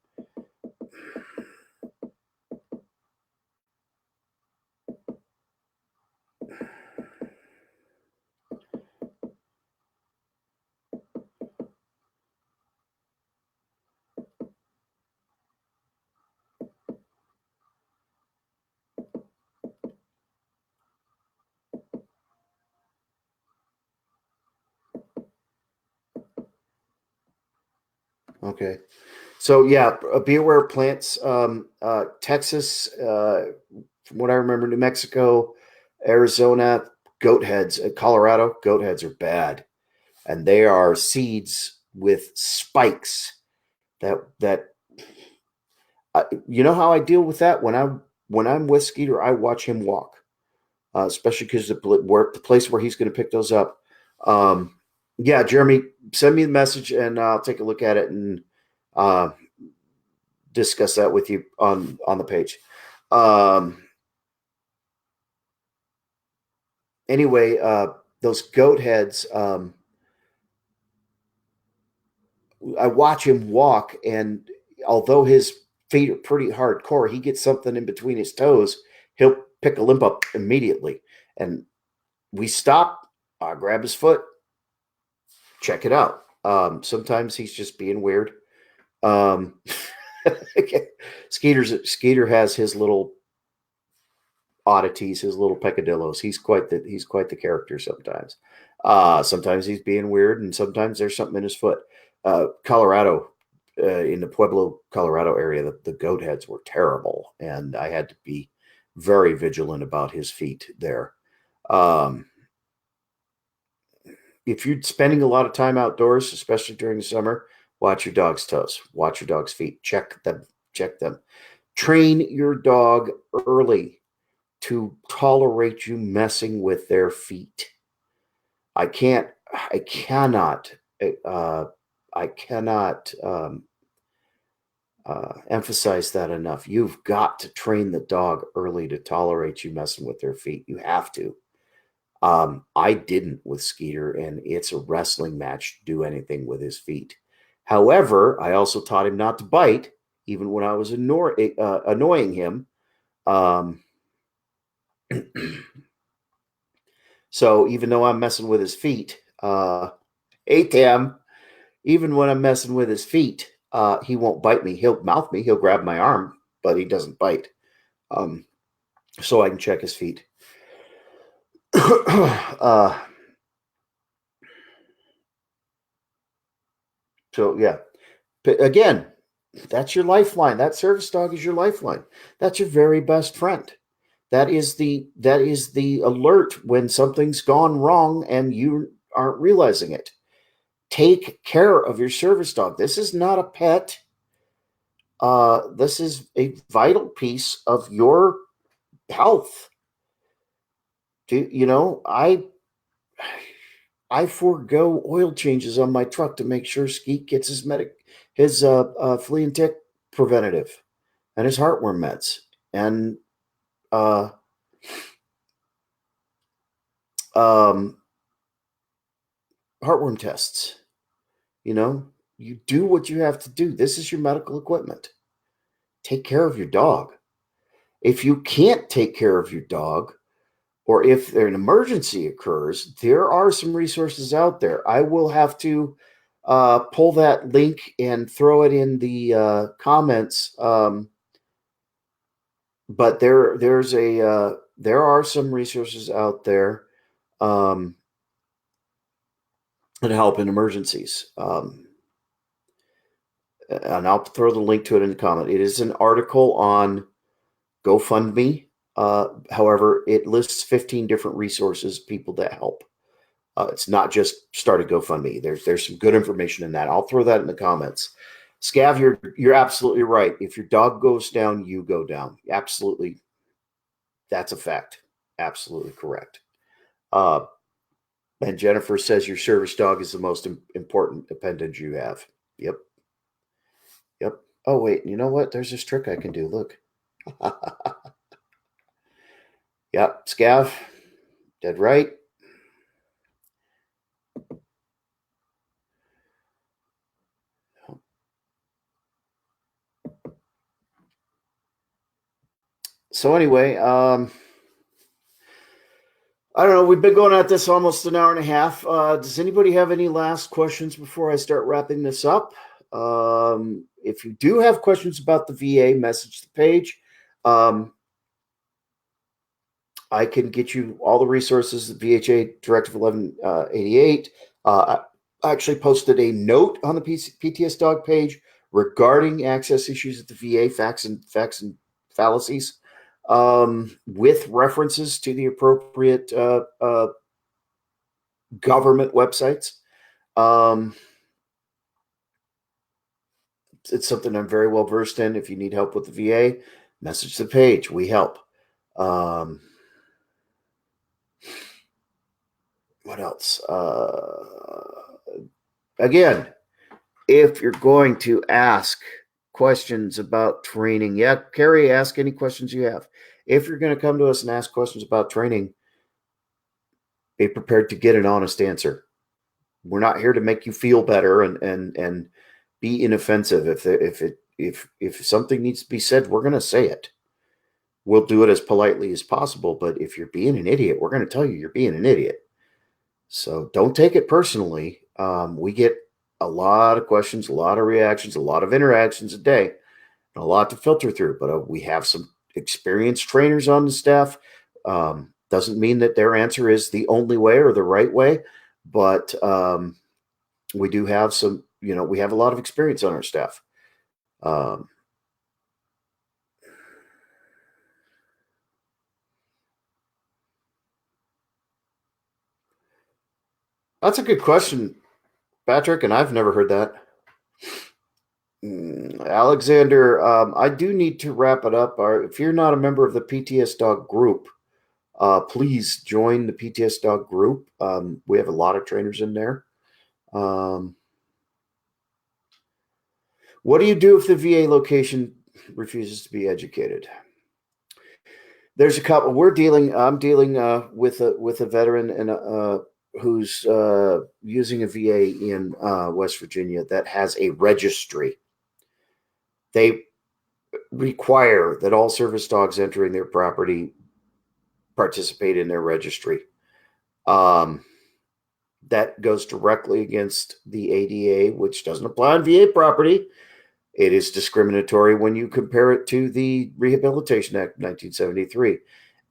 Okay. So yeah, be aware of plants. Texas, from what I remember, New Mexico, Arizona, goat heads. Colorado, goat heads are bad. and they are seeds with spikes. That you know how I deal with that when I'm with Skeeter, I watch him walk, especially because the place where he's going to pick those up. Yeah, Jeremy, send me the message and I'll take a look at it and uh, discuss that with you on the page. Anyway, those goat heads. I watch him walk, and although his feet are pretty hardcore, he gets something in between his toes, he'll pick a limp up immediately. And we stop, grab his foot, check it out. Sometimes he's just being weird. Um, Skeeter has his little oddities, his little peccadillos. He's quite the character sometimes. Sometimes he's being weird, and sometimes there's something in his foot. Colorado, in the Pueblo, Colorado area, the goat heads were terrible, and I had to be very vigilant about his feet there. If you're spending a lot of time outdoors, especially during the summer, watch your dog's toes, watch your dog's feet, check them, check them. Train your dog early to tolerate you messing with their feet. I cannot emphasize that enough. You've got to train the dog early to tolerate you messing with their feet. You have to. I didn't with Skeeter, and it's a wrestling match to do anything with his feet. However, I also taught him not to bite, even when I was annoying him. So even though I'm messing with his feet, hey Tim, even when I'm messing with his feet, he won't bite me. He'll mouth me. He'll grab my arm, but he doesn't bite. So I can check his feet. So yeah, but again, that's your lifeline. That service dog is your lifeline. That's your very best friend. That is the alert when something's gone wrong and you aren't realizing it. Take care of your service dog. This is not a pet. This is a vital piece of your health. I forego oil changes on my truck to make sure Skeet gets his flea and tick preventative and his heartworm meds and heartworm tests. You do what you have to do. This is your medical equipment. Take care of your dog. If you can't take care of your dog, or if an emergency occurs, there are some resources out there. I will have to pull that link and throw it in the comments. But there are some resources out there that help in emergencies. And I'll throw the link to it in the comment. It is an article on GoFundMe. However, it lists 15 different resources, people that help. It's not just start a GoFundMe. There's some good information in that. I'll throw that in the comments. Scav, you're absolutely right. If your dog goes down, you go down. Absolutely. That's a fact. Absolutely correct. And Jennifer says your service dog is the most important appendage you have. Yep. Yep. Oh, wait. You know what? There's this trick I can do. Look. Yep. Scav. Dead right. So anyway, I don't know. We've been going at this almost an hour and a half. Does anybody have any last questions before I start wrapping this up? If you do have questions about the VA, message the page. I can get you all the resources, the VHA Directive 1188. I actually posted a note on the PTSDog page regarding access issues at the VA, facts and fallacies, with references to the appropriate government websites. Um, it's something I'm very well versed in. If you need help with the VA, message the page. We help. Um, what else? Again, if you're going to ask questions about training, yeah, Carrie, ask any questions you have. If you're going to come to us and ask questions about training, be prepared to get an honest answer. We're not here to make you feel better and be inoffensive. If something needs to be said, we're going to say it. We'll do it as politely as possible. But if you're being an idiot, we're going to tell you you're being an idiot. So don't take it personally. We get a lot of questions, a lot of reactions, a lot of interactions a day, and a lot to filter through. But we have some experienced trainers on the staff. Doesn't mean that their answer is the only way or the right way, but we do have some, we have a lot of experience on our staff. Um, that's a good question, Patrick, and I've never heard that. Alexander, I do need to wrap it up. If you're not a member of the PTSDog group, please join the PTSDog group. We have a lot of trainers in there. Um, what do you do if the VA location refuses to be educated? There's a couple. I'm dealing with a veteran and who's using a VA in West Virginia that has a registry. They require that all service dogs entering their property participate in their registry. Um, that goes directly against the ADA, which doesn't apply on VA property. It is discriminatory when you compare it to the Rehabilitation Act of 1973.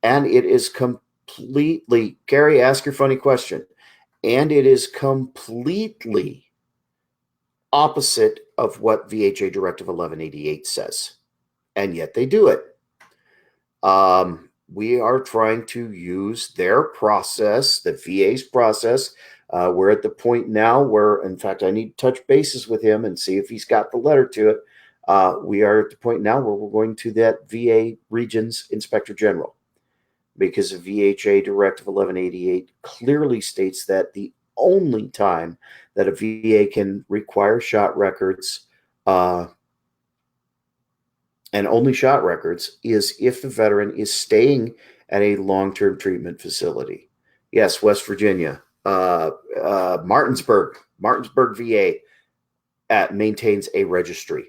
And it is completely, Gary, ask your funny question. And it is completely opposite of what VHA Directive 1188 says. And yet they do it. We are trying to use their process, the VA's process. We're at the point now where, in fact, I need to touch bases with him and see if he's got the letter to it. We are at the point now where we're going to that VA Region's Inspector General because of VHA Directive 1188 clearly states that the only time that a VA can require shot records and only shot records is if the veteran is staying at a long-term treatment facility. Yes, West Virginia, Martinsburg VA maintains a registry.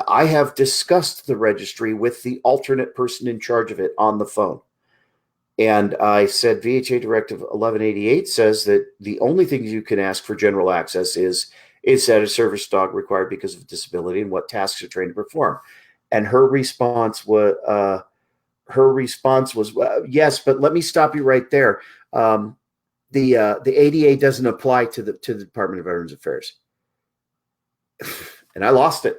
I have discussed the registry with the alternate person in charge of it on the phone. And I said VHA Directive 1188 says that the only things you can ask for general access is that a service dog required because of disability and what tasks are trained to perform. And her response was, well, yes, but let me stop you right there. The ADA doesn't apply to the Department of Veterans Affairs. And I lost it.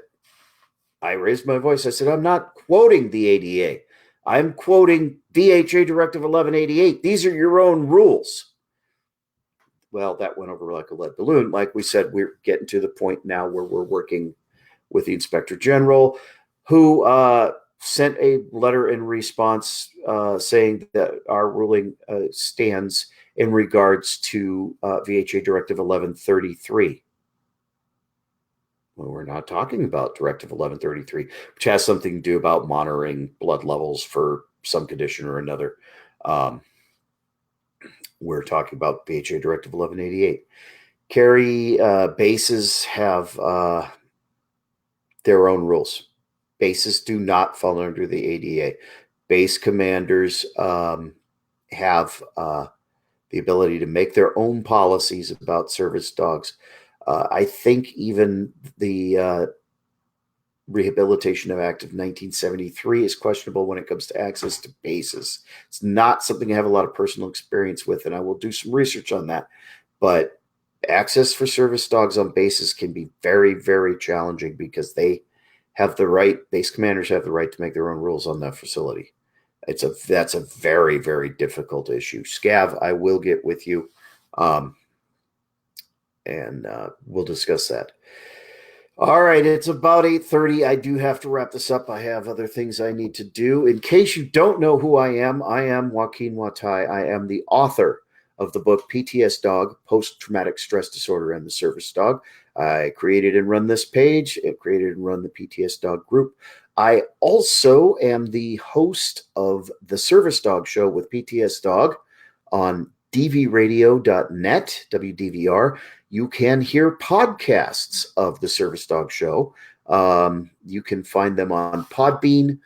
I raised my voice. I said, I'm not quoting the ADA. I'm quoting VHA Directive 1188. These are your own rules. Well, that went over like a lead balloon. Like we said, we're getting to the point now where we're working with the Inspector General, who sent a letter in response saying that our ruling stands in regards to VHA Directive 1133. Well, we're not talking about Directive 1133, which has something to do about monitoring blood levels for some condition or another. We're talking about VHA Directive 1188. Carry bases have their own rules. Bases do not fall under the ADA. Base commanders have the ability to make their own policies about service dogs. I think even the Rehabilitation Act of 1973 is questionable when it comes to access to bases. It's not something I have a lot of personal experience with, and I will do some research on that. But access for service dogs on bases can be very, very challenging because they have the right, base commanders have the right to make their own rules on that facility. That's a very, very difficult issue. Scav, I will get with you. and we'll discuss that. All right, it's about 8:30. I do have to wrap this up. I have other things I need to do. In case you don't know who I am Joaquin Watai. I am the author of the book PTSDog, Post-Traumatic Stress Disorder and the Service Dog. I created and run this page. I created and run the PTSDog group. I also am the host of the Service Dog Show with PTSDog on dvradio.net, WDVR. You can hear podcasts of the Service Dog Show. You can find them on Podbean,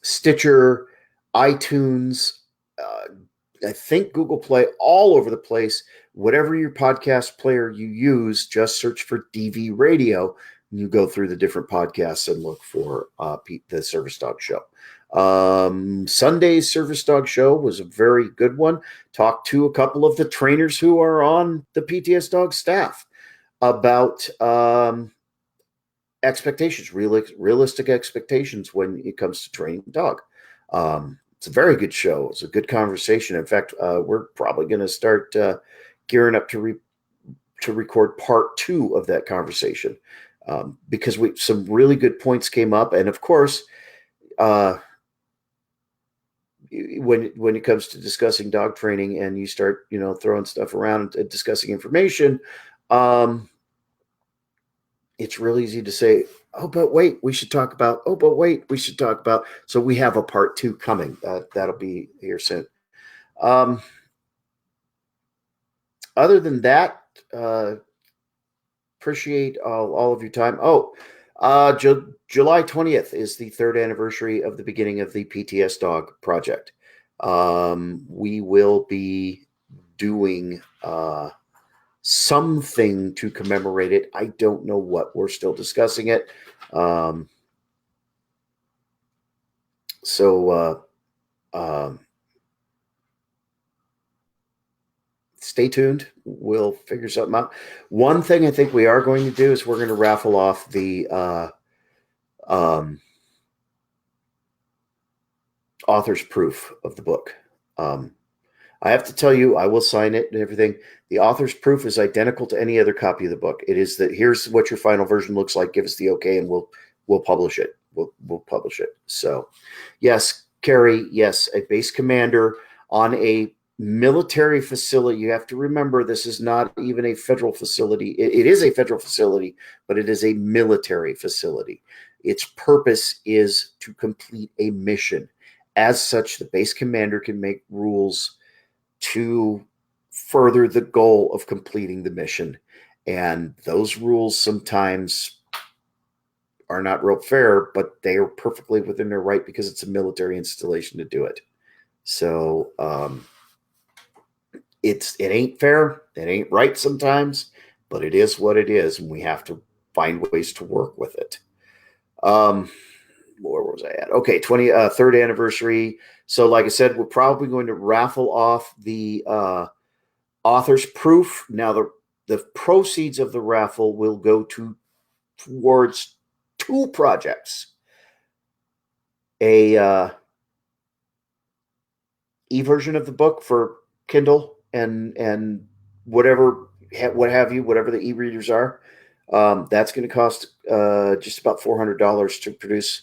Stitcher, iTunes, I think Google Play, all over the place. Whatever your podcast player you use, just search for DV Radio. And you go through the different podcasts and look for the Service Dog Show. Sunday's Service Dog Show was a very good one. Talked to a couple of the trainers who are on the PTSDog staff about expectations, realistic expectations when it comes to training a dog. It's a very good show. It's a good conversation. In fact, we're probably going to start gearing up to record part 2 of that conversation because some really good points came up, and of course, when it comes to discussing dog training and you start, throwing stuff around and discussing information, it's really easy to say, oh, but wait, we should talk about, oh, but wait, we should talk about. So we have a part 2 coming. That'll be here soon. Other than that, appreciate all of your time. July 20th is the 3rd anniversary of the beginning of the PTSDog project. We will be doing something to commemorate it. I don't know what. We're still discussing it. Stay tuned. We'll figure something out. One thing I think we are going to do is we're going to raffle off the author's proof of the book. I have to tell you, I will sign it and everything. The author's proof is identical to any other copy of the book. It is that here's what your final version looks like. Give us the okay, and we'll publish it. We'll publish it. So, yes, Carrie, yes, a base commander on a military facility. You have to remember this is not even a federal facility. It is a federal facility, but it is a military facility. Its purpose is to complete a mission. As such, the base commander can make rules to further the goal of completing the mission. And those rules sometimes are not real fair, but they are perfectly within their right because it's a military installation to do it. So it ain't fair. It ain't right sometimes, but it is what it is. And we have to find ways to work with it. Where was I at? Okay, 23rd anniversary. So like I said, we're probably going to raffle off the author's proof. Now, the proceeds of the raffle will go towards 2 projects. A e-version of the book for Kindle and whatever the e-readers are. That's going to cost just about $400 to produce,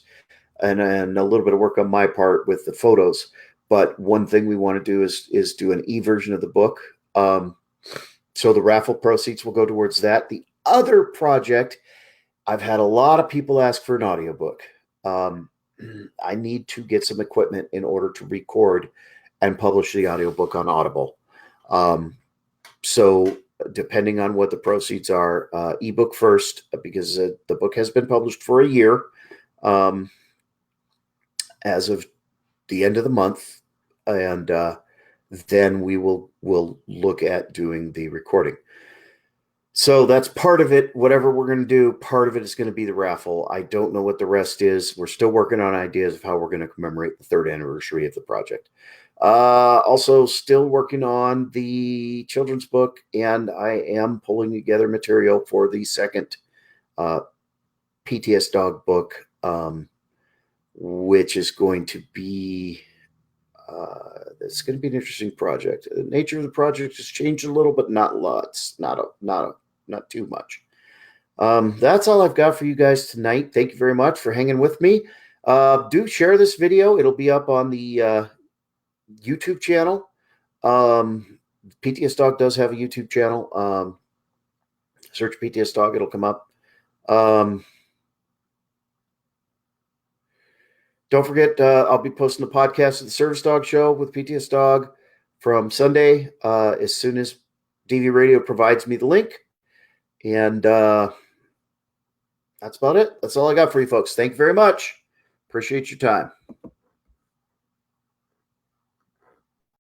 and a little bit of work on my part with the photos. But one thing we want to do is do an e-version of the book. So the raffle proceeds will go towards that. The other project, I've had a lot of people ask for an audiobook. I need to get some equipment in order to record and publish the audiobook on Audible. So depending on what the proceeds are, ebook first, because the book has been published for a year. As of the end of the month, and then we'll look at doing the recording. So that's part of it. Whatever we're going to do, part of it is going to be the raffle. I don't know what the rest is. We're still working on ideas of how we're going to commemorate the 3rd anniversary of the project. Also still working on the children's book, and I am pulling together material for the 2nd PTSDog book, which is going to be it's going to be an interesting project. The nature of the project has changed a little, but not lots, not too much. That's all I've got for you guys tonight. Thank you very much for hanging with me. Do share this video. It'll be up on the YouTube channel. PTSDog does have a YouTube channel. Search PTSDog, it'll come up. Don't forget, I'll be posting the podcast of the Service Dog Show with PTSDog from Sunday as soon as DV Radio provides me the link. And that's about it. That's all I got for you folks. Thank you very much. Appreciate your time.